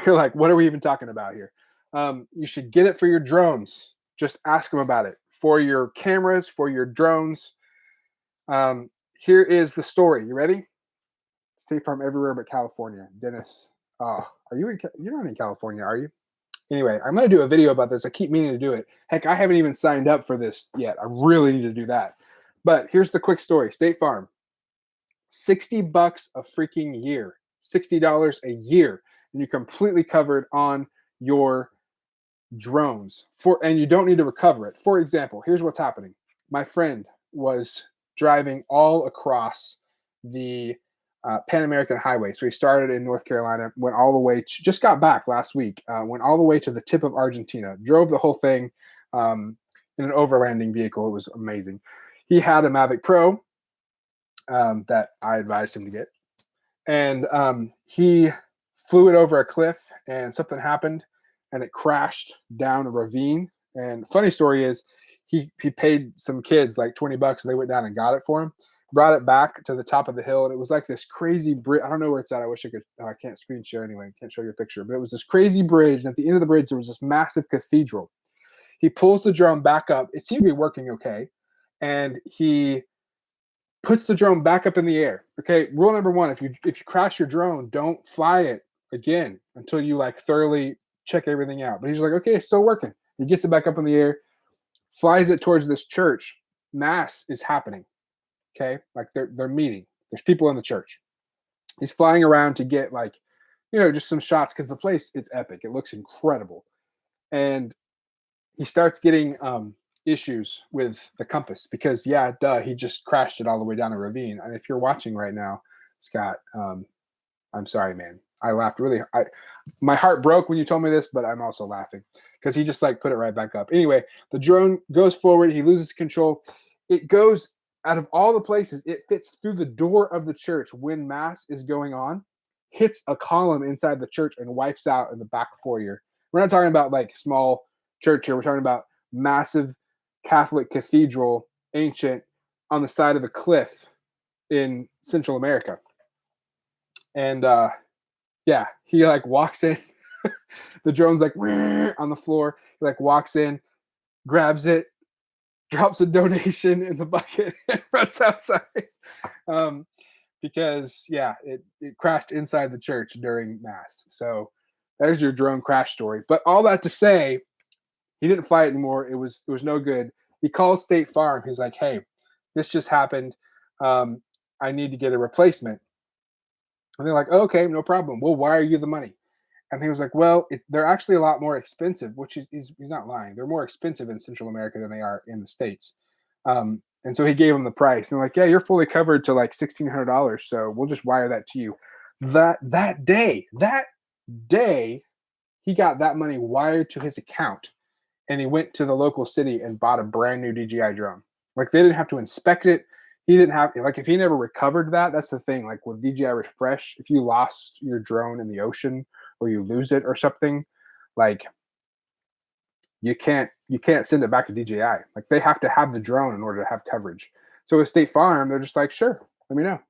You're like, what are we even talking about here? You should get it for your drones. Just ask them about it. For your cameras, for your drones. Here is the story. You ready? State Farm everywhere but California. Dennis. Oh, are you in? You're not in California, are you? Anyway, I'm going to do a video about this. I keep meaning to do it. Heck, I haven't even signed up for this yet. I really need to do that. But here's the quick story. State Farm, $60 a freaking year, $60 a year, and you're completely covered on your drones and you don't need to recover it. For example, here's what's happening. My friend was driving all across the Pan American Highway. So he started in North Carolina, went all the way to, just got back last week, went all the way to the tip of Argentina, drove the whole thing in an overlanding vehicle. It was amazing. He had a Mavic Pro that I advised him to get. And he flew it over a cliff and something happened and it crashed down a ravine. And funny story is he paid some kids like $20 and they went down and got it for him, brought it back to the top of the hill. And it was like this crazy bridge. I don't know where it's at. I wish I could, I can't screen share anyway. Can't show you a picture, but it was this crazy bridge. And at the end of the bridge, there was this massive cathedral. He pulls the drone back up. It seemed to be working okay. And he puts the drone back up in the air. Okay, rule number one, if you crash your drone, don't fly it again until you like thoroughly check everything out. But he's like, okay, it's still working. He gets it back up in the air, flies it towards this church. Mass is happening. Okay, like they're meeting. There's people in the church. He's flying around to get like, just some shots because the place, it's epic. It looks incredible. And he starts getting issues with the compass because he just crashed it all the way down a ravine. And if you're watching right now, Scott, I'm sorry, man. I laughed really. My heart broke when you told me this, but I'm also laughing because he just like put it right back up. Anyway, the drone goes forward. He loses control. It goes out of all the places. It fits through the door of the church when mass is going on, hits a column inside the church and wipes out in the back foyer. We're not talking about like small church here. We're talking about massive Catholic cathedral, ancient, on the side of a cliff in Central America. And he like walks in. The drone's like on the floor. He like walks in, grabs it, drops a donation in the bucket, and runs outside. Because it crashed inside the church during mass. So there's your drone crash story. But all that to say, he didn't fly it anymore. It was no good. He calls State Farm. He's like, hey, this just happened. I need to get a replacement. And they're like, oh, okay, no problem. We'll wire you the money. And he was like, well, they're actually a lot more expensive, which he's not lying. They're more expensive in Central America than they are in the States. And so he gave him the price. And they're like, yeah, you're fully covered to like $1,600. So we'll just wire that to you. That day, he got that money wired to his account. And he went to the local city and bought a brand new DJI drone. Like they didn't have to inspect it. He didn't have, like, if he never recovered that's the thing. Like with DJI Refresh, if you lost your drone in the ocean or you lose it or something, like you can't send it back to DJI. Like they have to have the drone in order to have coverage. So with State Farm, they're just like, sure, let me know.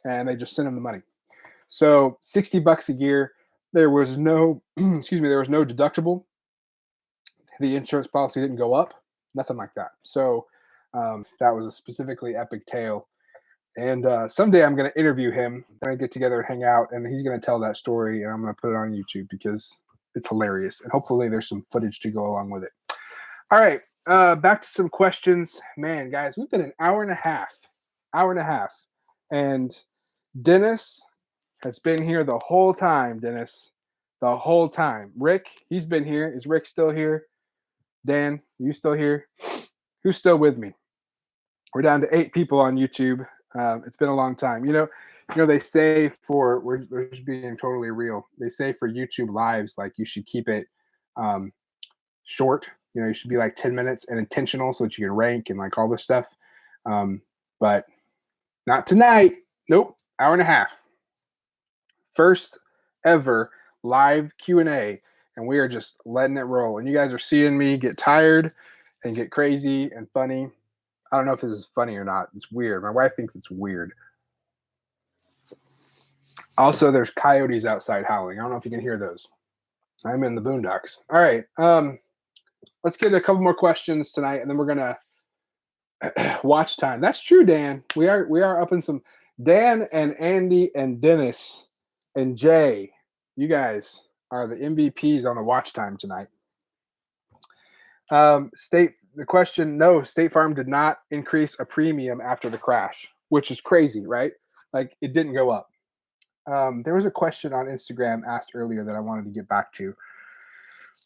And they just send him the money. So $60 a year. There was no, there was no deductible. The insurance policy didn't go up, nothing like that. So that was a specifically epic tale. And someday I'm going to interview him. We're going to get together and hang out, and he's going to tell that story, and I'm going to put it on YouTube because it's hilarious. And hopefully there's some footage to go along with it. All right, back to some questions. Man, guys, we've been an hour and a half. And Dennis has been here the whole time, Dennis. The whole time. Rick, he's been here. Is Rick still here? Dan, you still here? Who's still with me? We're down to 8 people on YouTube. It's been a long time. They say we're just being totally real. They say for YouTube lives, like you should keep it short. You should be like 10 minutes and intentional so that you can rank and like all this stuff. But not tonight. Nope. Hour and a half. First ever live Q&A. And we are just letting it roll. And you guys are seeing me get tired and get crazy and funny. I don't know if this is funny or not. It's weird. My wife thinks it's weird. Also, there's coyotes outside howling. I don't know if you can hear those. I'm in the boondocks. All right. Let's get a couple more questions tonight, and then we're gonna watch time. That's true, Dan. We are up in some. Dan and Andy and Dennis and Jay. You guys are the MVPs on the watch time tonight. The question, no, State Farm did not increase a premium after the crash, which is crazy, right? Like it didn't go up. There was a question on Instagram asked earlier that I wanted to get back to.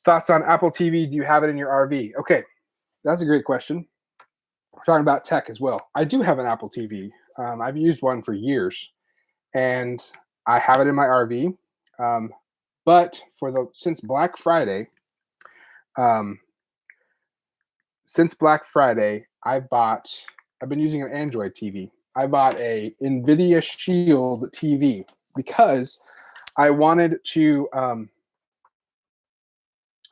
Thoughts on Apple TV? Do you have it in your RV? Okay, that's a great question. We're talking about tech as well. I do have an Apple TV. I've used one for years, and I have it in my RV. But since Black Friday, I've been using an Android TV. I bought a NVIDIA Shield TV because I wanted to.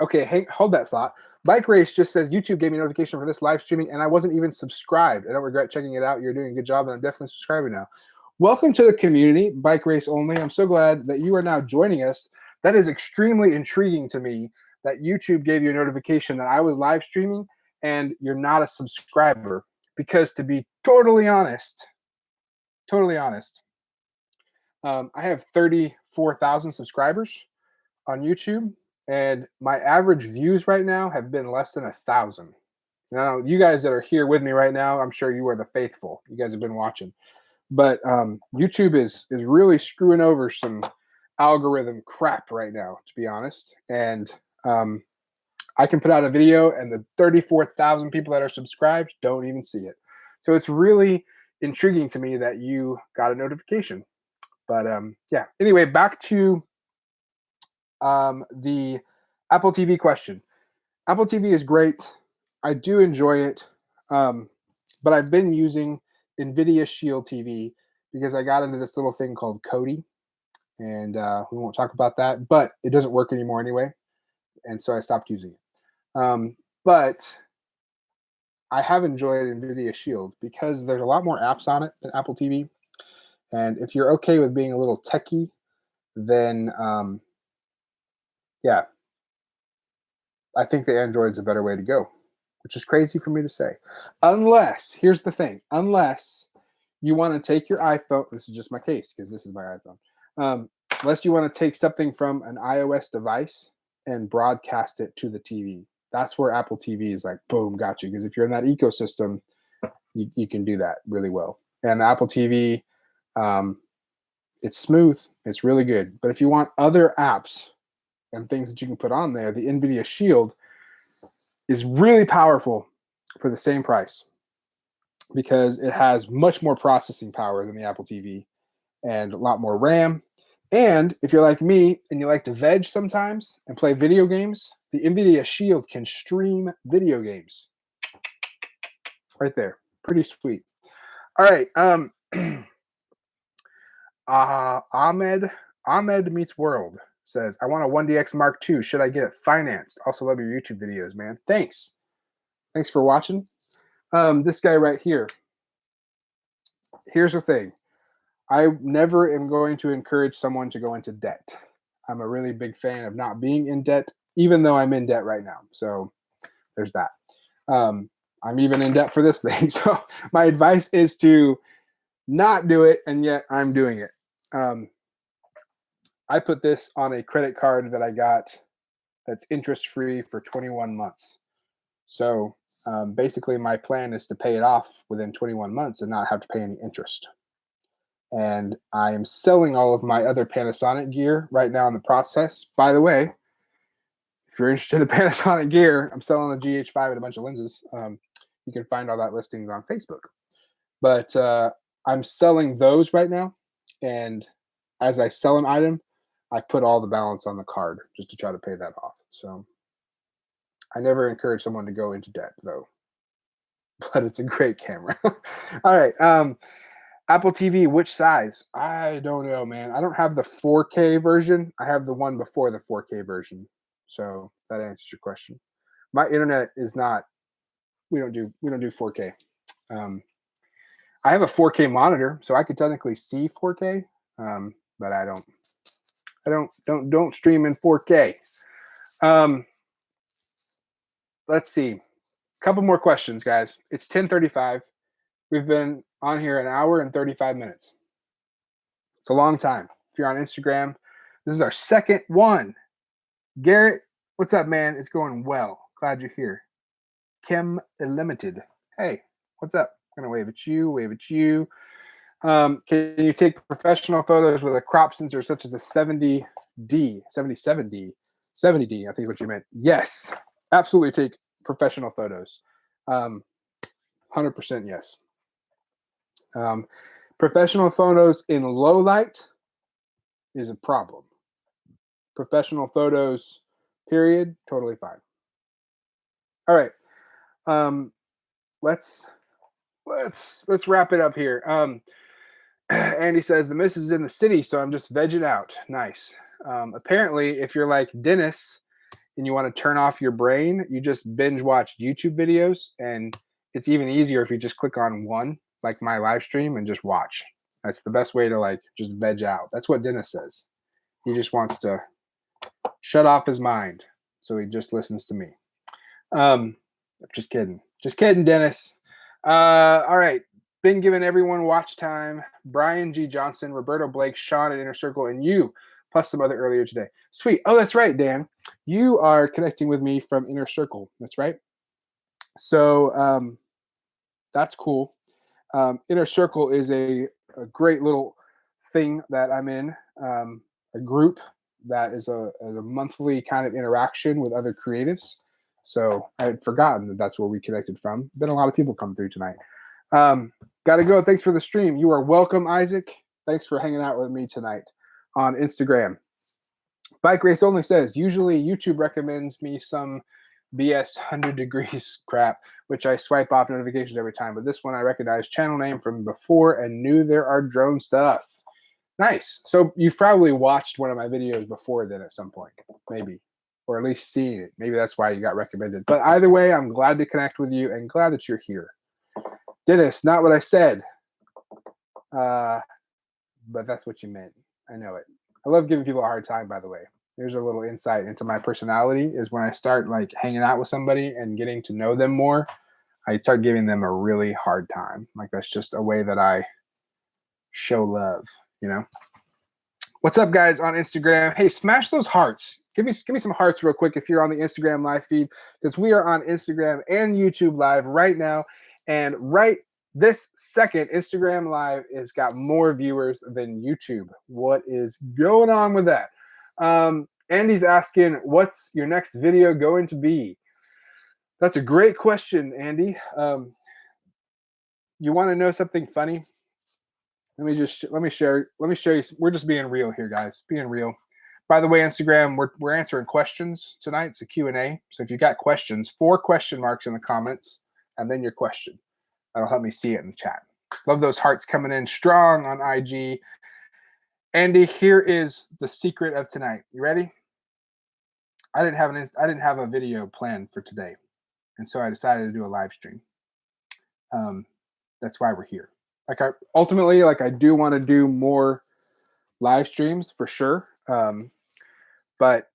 Okay, hold that thought. Bike Race just says YouTube gave me a notification for this live streaming, and I wasn't even subscribed. I don't regret checking it out. You're doing a good job, and I'm definitely subscribing now. Welcome to the community, Bike Race only. I'm so glad that you are now joining us. That is extremely intriguing to me that YouTube gave you a notification that I was live streaming and you're not a subscriber. Because to be totally honest, I have 34,000 subscribers on YouTube, and my average views right now have been less than 1,000. Now, you guys that are here with me right now, I'm sure you are the faithful. You guys have been watching. But YouTube is really screwing over some algorithm crap right now, to be honest. And I can put out a video, and the 34,000 people that are subscribed don't even see it. So it's really intriguing to me that you got a notification. But yeah, anyway, back to the Apple TV question. Apple TV is great. I do enjoy it. But I've been using NVIDIA Shield TV because I got into this little thing called Kodi. And we won't talk about that, but it doesn't work anymore anyway. And so I stopped using it. But I have enjoyed NVIDIA Shield because there's a lot more apps on it than Apple TV. And if you're okay with being a little techie, then yeah, I think the Android's a better way to go, which is crazy for me to say. Unless, here's the thing, unless you want to take your iPhone, this is just my case because this is my iPhone, unless you want to take something from an iOS device and broadcast it to the TV. That's where Apple TV is like, boom, got you. Because if you're in that ecosystem, you can do that really well. And the Apple TV, it's smooth. It's really good. But if you want other apps and things that you can put on there, the NVIDIA Shield is really powerful for the same price because it has much more processing power than the Apple TV and a lot more RAM. And if you're like me and you like to veg sometimes and play video games, the NVIDIA Shield can stream video games. Right there. Pretty sweet. All right. Ahmed Meets World says, I want a 1DX Mark II. Should I get it financed? Also love your YouTube videos, man. Thanks. Thanks for watching. This guy right here. Here's the thing. I never am going to encourage someone to go into debt. I'm a really big fan of not being in debt, even though I'm in debt right now. So there's that. I'm even in debt for this thing. So my advice is to not do it, and yet I'm doing it. I put this on a credit card that I got that's interest-free for 21 months. So basically my plan is to pay it off within 21 months and not have to pay any interest. And I am selling all of my other Panasonic gear right now in the process. By the way, if you're interested in Panasonic gear, I'm selling a GH5 and a bunch of lenses. You can find all that listings on Facebook. But I'm selling those right now. And as I sell an item, I put all the balance on the card just to try to pay that off. So I never encourage someone to go into debt, though. But it's a great camera. All right. Apple TV, which size? I don't know, man. I don't have the 4K version. I have the one before the 4K version. So that answers your question. My internet is not. We don't do 4K. I have a 4K monitor, so I could technically see 4K, but but I don't stream in 4K. Let's see. A couple more questions, guys. It's 10:35. We've been on here an hour and 35 minutes. It's a long time. If you're on Instagram, this is our second one. Garrett, what's up, man? It's going well. Glad you're here. Chem Limited. Hey, what's up? I'm gonna wave at you. Wave at you. Can you take professional photos with a crop sensor such as a 70D, 77D, 70D? I think is what you meant. Yes, absolutely. Take professional photos. 100% yes. Professional photos in low light is a problem. Professional photos, period, totally fine. All right. Let's wrap it up here. Andy says the miss is in the city, so I'm just vegging out. Nice. Apparently, if you're like Dennis and you want to turn off your brain, you just binge watch YouTube videos, and it's even easier if you just click on one, like my live stream, and just watch. That's the best way to like just veg out. That's what Dennis says. He just wants to shut off his mind, so he just listens to me. Just kidding. Just kidding, Dennis. All right. Been giving everyone watch time. Brian G. Johnson, Roberto Blake, Sean at Inner Circle, and you, plus some other earlier today. Sweet. Oh, that's right, Dan. You are connecting with me from Inner Circle. That's right. So that's cool. Inner Circle is a great little thing that I'm in, a group that is a monthly kind of interaction with other creatives. So I had forgotten that that's where we connected from. Been a lot of people come through tonight. Got to go. Thanks for the stream. You are welcome, Isaac. Thanks for hanging out with me tonight on Instagram. Bike Race Only says, usually YouTube recommends me some BS 100 degrees crap, which I swipe off notifications every time. But this one I recognize channel name from before and knew there are drone stuff. Nice. So you've probably watched one of my videos before then at some point, maybe, or at least seen it. Maybe that's why you got recommended. But either way, I'm glad to connect with you and glad that you're here. Dennis, not what I said. But that's what you meant. I know it. I love giving people a hard time, by the way. Here's a little insight into my personality is when I start like hanging out with somebody and getting to know them more, I start giving them a really hard time. Like that's just a way that I show love, you know? What's up, guys, on Instagram? Hey, smash those hearts. Give me some hearts real quick if you're on the Instagram live feed, because we are on Instagram and YouTube live right now. And right this second, Instagram live has got more viewers than YouTube. What is going on with that? Andy's asking, what's your next video going to be? That's a great question, Andy. You want to know something funny? Let me share you. We're just being real here, guys. Being real. By the way, Instagram, we're answering questions tonight. It's a Q&A. So if you got questions, 4 question marks in the comments, and then your question. That'll help me see it in the chat. Love those hearts coming in strong on IG. Andy, here is the secret of tonight. You ready? I didn't have a video planned for today, and so I decided to do a live stream. That's why we're here. Like I do want to do more live streams for sure, but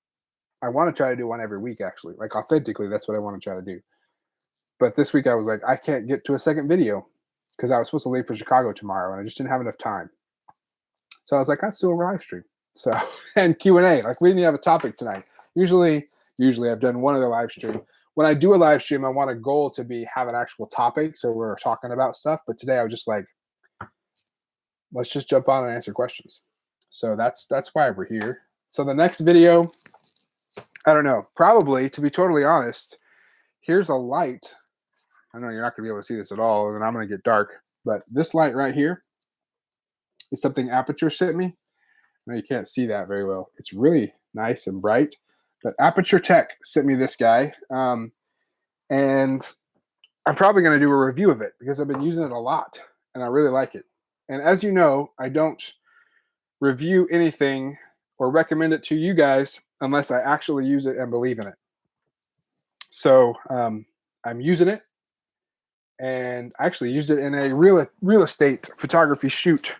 I want to try to do one every week. Actually, like authentically, that's what I want to try to do. But this week I was like, I can't get to a second video because I was supposed to leave for Chicago tomorrow, and I just didn't have enough time. So I was like, let's do a live stream. So and Q&A. Like we didn't have a topic tonight. Usually I've done one other live stream. When I do a live stream, I want a goal to have an actual topic, so we're talking about stuff. But today I was just like, let's just jump on and answer questions. So that's why we're here. So the next video, I don't know, probably, to be totally honest, here's a light. I know you're not going to be able to see this at all, and I'm going to get dark. But this light right here is something Aperture sent me. I know you can't see that very well. It's really nice and bright. But Aperture Tech sent me this guy. And I'm probably going to do a review of it because I've been using it a lot, and I really like it. And as you know, I don't review anything or recommend it to you guys unless I actually use it and believe in it. So I'm using it, and I actually used it in a real estate photography shoot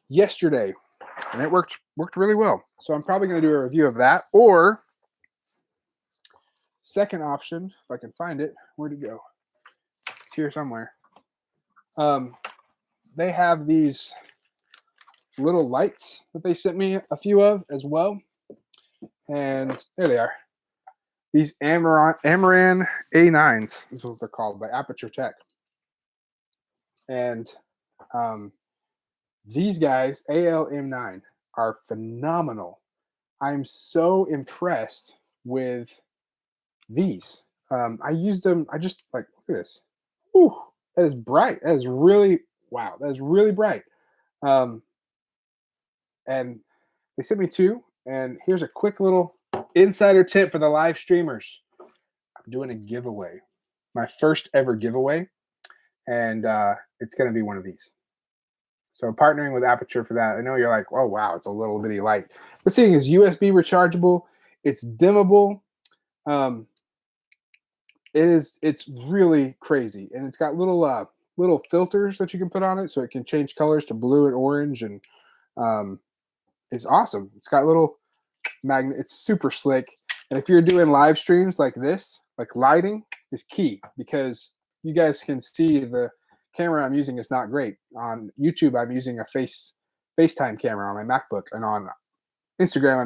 yesterday. and it worked really well. So I'm probably going to do a review of that, or second option, if I can find it. Where'd it go? It's here somewhere. They have these little lights that they sent me a few of as well, and there they are. These Amaran A9s is what they're called by Aperture Tech, and these guys, ALM9, are phenomenal. I'm so impressed with these. I used them. I just like, look at this. Ooh, that is bright. That is really, wow. That is really bright. And they sent me two. And here's a quick little insider tip for the live streamers. I'm doing a giveaway, my first ever giveaway, and it's going to be one of these. So partnering with Aperture for that. I know you're like, oh wow, it's a little bitty light. This thing is USB rechargeable. It's dimmable. It's really crazy, and it's got little filters that you can put on it, so it can change colors to blue and orange, and it's awesome. It's got little magnet. It's super slick, and if you're doing live streams like this, like lighting is key, because you guys can see the camera I'm using is not great. On YouTube, I'm using a FaceTime camera on my MacBook, and on Instagram,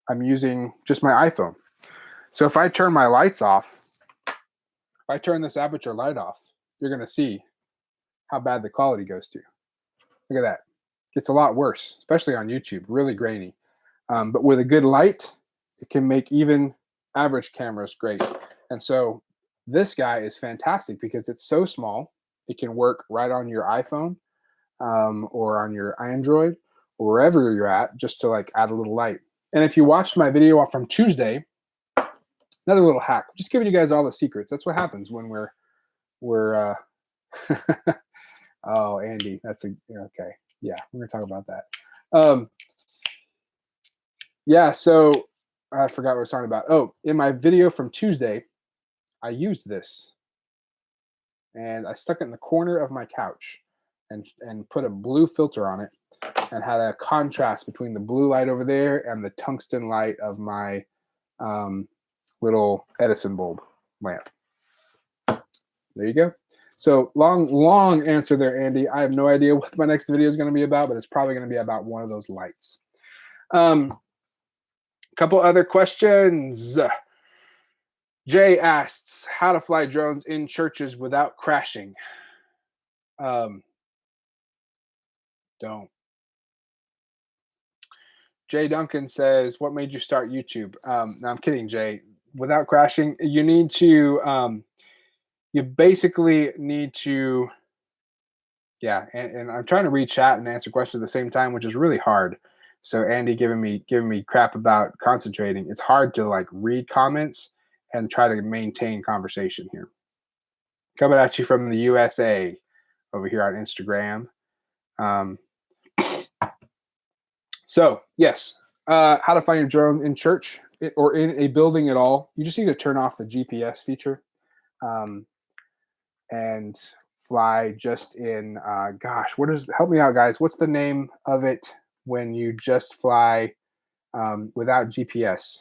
I'm using just my iPhone. So if I turn my lights off, if I turn this Aperture light off, you're going to see how bad the quality goes to. Look at that. It's a lot worse, especially on YouTube, really grainy. But with a good light, it can make even average cameras great. And so this guy is fantastic because it's so small. It can work right on your iPhone or on your Android or wherever you're at, just to like add a little light. And if you watched my video from Tuesday, another little hack, just giving you guys all the secrets. That's what happens when we're oh, Andy, that's okay. Yeah, we're gonna talk about that. Yeah, so I forgot what I was talking about. Oh, in my video from Tuesday, I used this, and I stuck it in the corner of my couch, and put a blue filter on it, and had a contrast between the blue light over there and the tungsten light of my little Edison bulb lamp. There you go. So long answer there, Andy. I have no idea what my next video is going to be about, but it's probably going to be about one of those lights. Couple other questions. Jay asks how to fly drones in churches without crashing. Don't. Jay Duncan says, what made you start YouTube? No, I'm kidding, Jay. Without crashing, you need to, you basically need to, yeah. And I'm trying to read chat and answer questions at the same time, which is really hard. So Andy giving me crap about concentrating. It's hard to like read comments and try to maintain conversation here. Coming at you from the USA over here on Instagram. So yes, how to find your drone in church or in a building at all. You just need to turn off the GPS feature and fly just in, gosh, help me out, guys. What's the name of it when you just fly without GPS?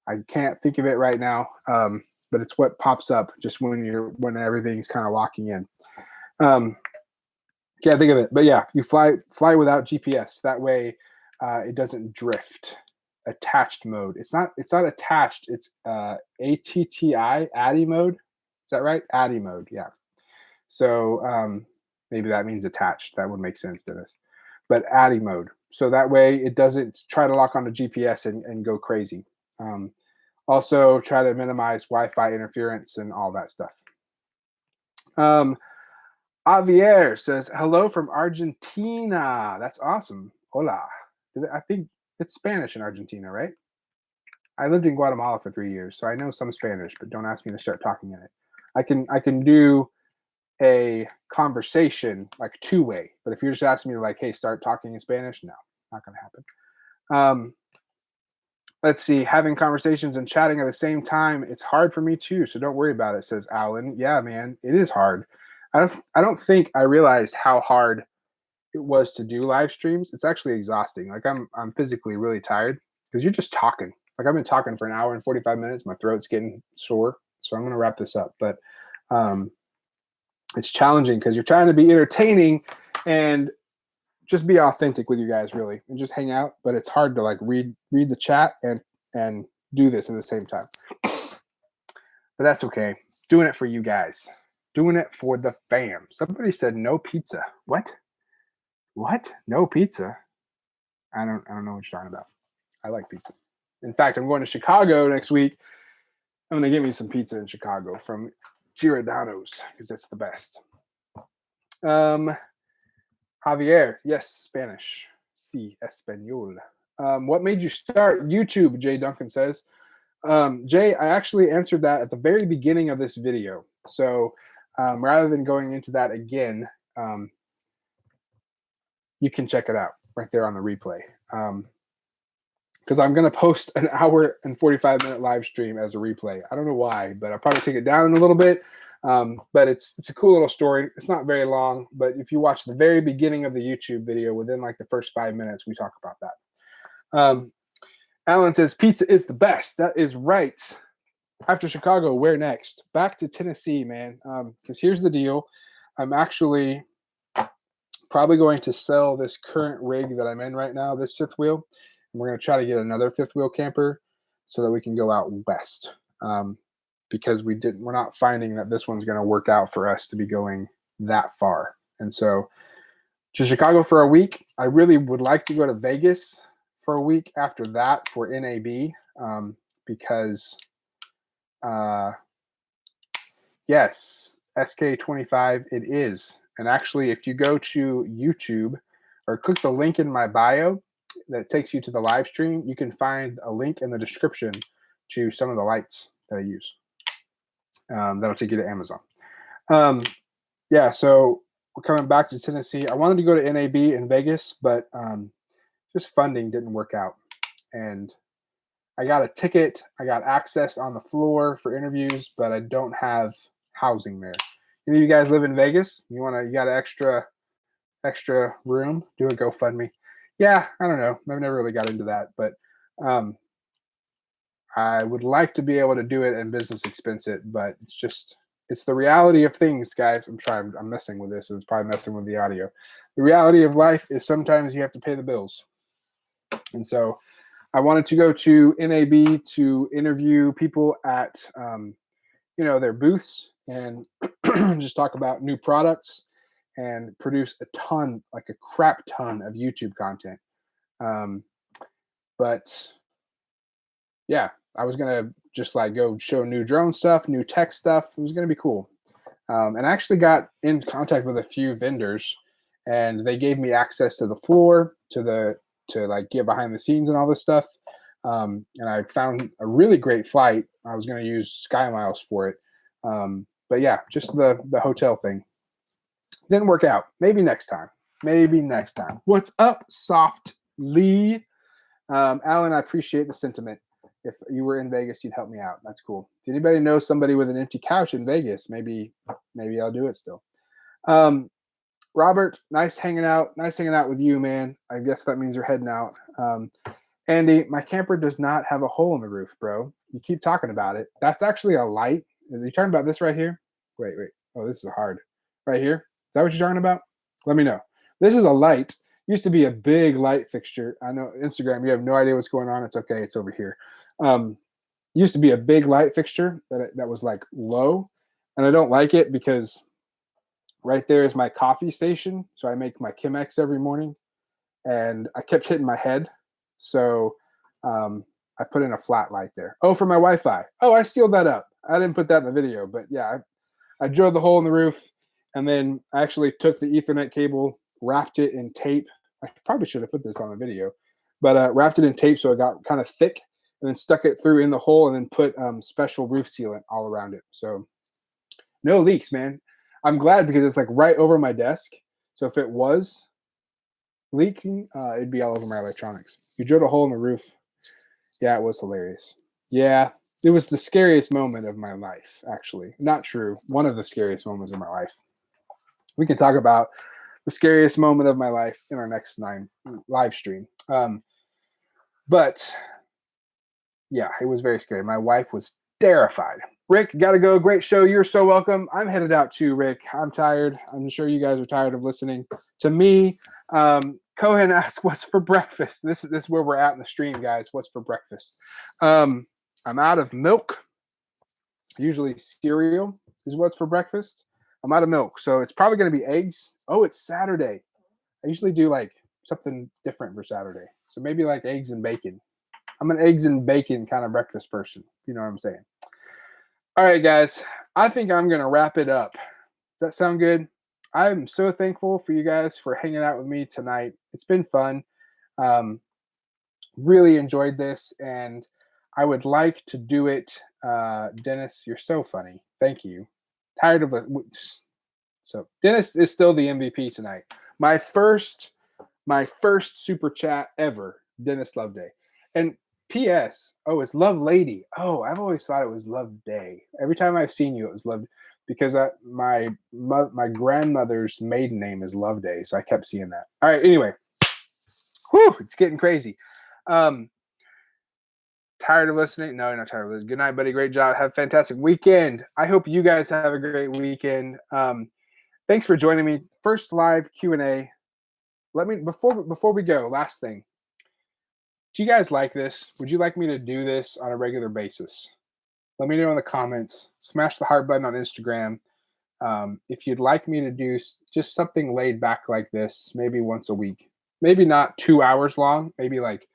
I can't think of it right now, but it's what pops up just when everything's kind of locking in. Can't think of it, but yeah, you fly without GPS. That way, it doesn't drift. Attached mode. It's not attached. It's ATTI, ATTI mode. Is that right? ATTI mode. Yeah. So maybe that means attached. That would make sense, Dennis. But ATTI mode. So that way it doesn't try to lock onto GPS and go crazy. Also, try to minimize Wi-Fi interference and all that stuff. Javier says, hello from Argentina. That's awesome. Hola. I think it's Spanish in Argentina, right? I lived in Guatemala for 3 years, so I know some Spanish, but don't ask me to start talking in it. I can do a conversation like two-way, but if you're just asking me like, hey, start talking in Spanish, no, not going to happen. Let's see, having conversations and chatting at the same time, it's hard for me too, so don't worry about it, says Alan. Yeah, man, it is hard. I don't think I realized how hard it was to do live streams, it's actually exhausting. Like I'm physically really tired because you're just talking. Like I've been talking for an hour and 45 minutes. My throat's getting sore, so I'm going to wrap this up. But it's challenging because you're trying to be entertaining and just be authentic with you guys, really, and just hang out. But it's hard to like read the chat and do this at the same time. But that's okay. Doing it for you guys. Doing it for the fam. Somebody said no pizza. What? What? No pizza? I don't know what you're talking about. I like pizza. In fact, I'm going to Chicago next week. I'm going to get me some pizza in Chicago from Giordano's because it's the best. Javier, yes, Spanish. Sí, español. What made you start YouTube? Jay Duncan says. Jay, I actually answered that at the very beginning of this video. So rather than going into that again, you can check it out right there on the replay. Because I'm going to post an hour and 45-minute live stream as a replay. I don't know why, but I'll probably take it down a little bit. But it's a cool little story. It's not very long, but if you watch the very beginning of the YouTube video, within like the first 5 minutes, we talk about that. Alan says, pizza is the best. That is right. After Chicago, where next? Back to Tennessee, man. Because here's the deal. I'm actually probably going to sell this current rig that I'm in right now, this fifth wheel. And we're going to try to get another fifth wheel camper so that we can go out west. Because we're not finding that this one's going to work out for us to be going that far. And so to Chicago for a week. I really would like to go to Vegas for a week after that for NAB because yes, SK25 it is. And actually, if you go to YouTube or click the link in my bio that takes you to the live stream, you can find a link in the description to some of the lights that I use. That'll take you to Amazon. Yeah, so we're coming back to Tennessee. I wanted to go to NAB in Vegas, but just funding didn't work out. And I got a ticket. I got access on the floor for interviews, but I don't have housing there. Any of you guys live in Vegas? You got an extra room? Do a GoFundMe. Yeah, I don't know. I've never really got into that, but I would like to be able to do it and business expense it, but it's the reality of things, guys. I'm messing with this. It's probably messing with the audio. The reality of life is sometimes you have to pay the bills. And so I wanted to go to NAB to interview people at, their booths and just talk about new products and produce a ton, like a crap ton of YouTube content. But yeah, I was going to just like go show new drone stuff, new tech stuff. It was going to be cool. And I actually got in contact with a few vendors and they gave me access to the floor, to like get behind the scenes and all this stuff. And I found a really great flight. I was going to use SkyMiles for it. But yeah, just the hotel thing didn't work out. Maybe next time. What's up, Soft Lee? Alan, I appreciate the sentiment. If you were in Vegas, you'd help me out. That's cool. If anybody knows somebody with an empty couch in Vegas, maybe I'll do it still. Robert, nice hanging out with you, man. I guess that means you're heading out. Andy, my camper does not have a hole in the roof, bro. You keep talking about it. That's actually a light. Are you talking about this right here? Wait. Oh, this is hard. Right here? Is that what you're talking about? Let me know. This is a light. Used to be a big light fixture. I know Instagram, you have no idea what's going on. It's okay. It's over here. Used to be a big light fixture that was like low. And I don't like it because right there is my coffee station. So I make my Chemex every morning. And I kept hitting my head. So I put in a flat light there. Oh, for my Wi-Fi. Oh, I sealed that up. I didn't put that in the video. But yeah, I drilled the hole in the roof. And then I actually took the Ethernet cable, wrapped it in tape. I probably should have put this on the video. But wrapped it in tape so it got kind of thick. And then stuck it through in the hole and then put special roof sealant all around it. So no leaks, man. I'm glad because it's like right over my desk. So if it was leaking, it'd be all over my electronics. You drilled a hole in the roof. Yeah, it was hilarious. Yeah, it was the scariest moment of my life, actually. Not true. One of the scariest moments of my life. We can talk about the scariest moment of my life in our next 9 live stream. But yeah, it was very scary. My wife was terrified. Rick, gotta go. Great show. You're so welcome. I'm headed out too, Rick. I'm tired. I'm sure you guys are tired of listening to me. Cohen asked, "What's for breakfast?" This is where we're at in the stream, guys. What's for breakfast? I'm out of milk. Usually cereal is what's for breakfast. I'm out of milk, so it's probably going to be eggs. Oh, it's Saturday. I usually do like something different for Saturday, so maybe like eggs and bacon. I'm an eggs and bacon kind of breakfast person. You know what I'm saying? All right, guys. I think I'm going to wrap it up. Does that sound good? I'm so thankful for you guys for hanging out with me tonight. It's been fun. Really enjoyed this, and I would like to do it. Dennis, you're so funny. Thank you. Tired of it. So Dennis is still the MVP tonight. My first super chat ever. Dennis Loveday. And P.S. Oh, it's Love Lady. Oh, I've always thought it was Love Day. Every time I've seen you, it was Love, because my grandmother's maiden name is Loveday, so I kept seeing that. All right. Anyway, whew, it's getting crazy. Tired of listening? No, you're not tired of listening. Good night, buddy. Great job. Have a fantastic weekend. I hope you guys have a great weekend. Thanks for joining me. First live Q&A. Let me before we go, last thing. Do you guys like this? Would you like me to do this on a regular basis? Let me know in the comments. Smash the heart button on Instagram. If you'd like me to do just something laid back like this, maybe once a week. Maybe not 2 hours long, maybe like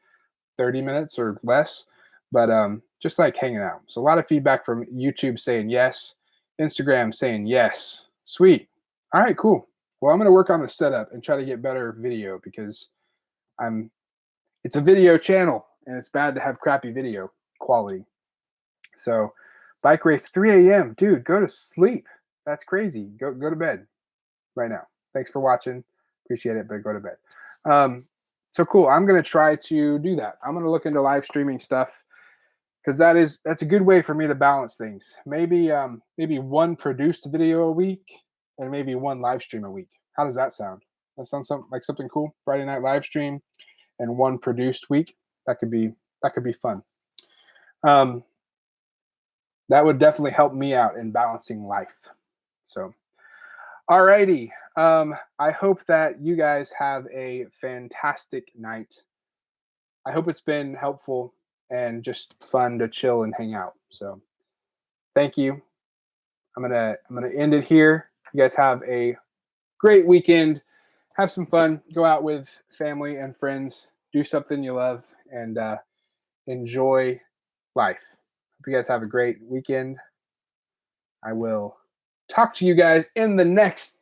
30 minutes or less, but just like hanging out. So a lot of feedback from YouTube saying yes, Instagram saying yes. Sweet. All right, cool. Well, I'm going to work on the setup and try to get better video, because it's a video channel and it's bad to have crappy video quality. So bike race 3 a.m. Dude, go to sleep. That's crazy. Go to bed right now. Thanks for watching. Appreciate it, but go to bed. So cool. I'm going to try to do that. I'm going to look into live streaming stuff, because that's a good way for me to balance things. Maybe one produced video a week and maybe one live stream a week. How does that sound? That sounds like something cool. Friday night live stream and one produced week. That could be fun. That would definitely help me out in balancing life. So, alrighty. I hope that you guys have a fantastic night. I hope it's been helpful and just fun to chill and hang out. So, thank you. I'm gonna end it here. You guys have a great weekend. Have some fun. Go out with family and friends. Do something you love, and enjoy life. Hope you guys have a great weekend. I will talk to you guys in the next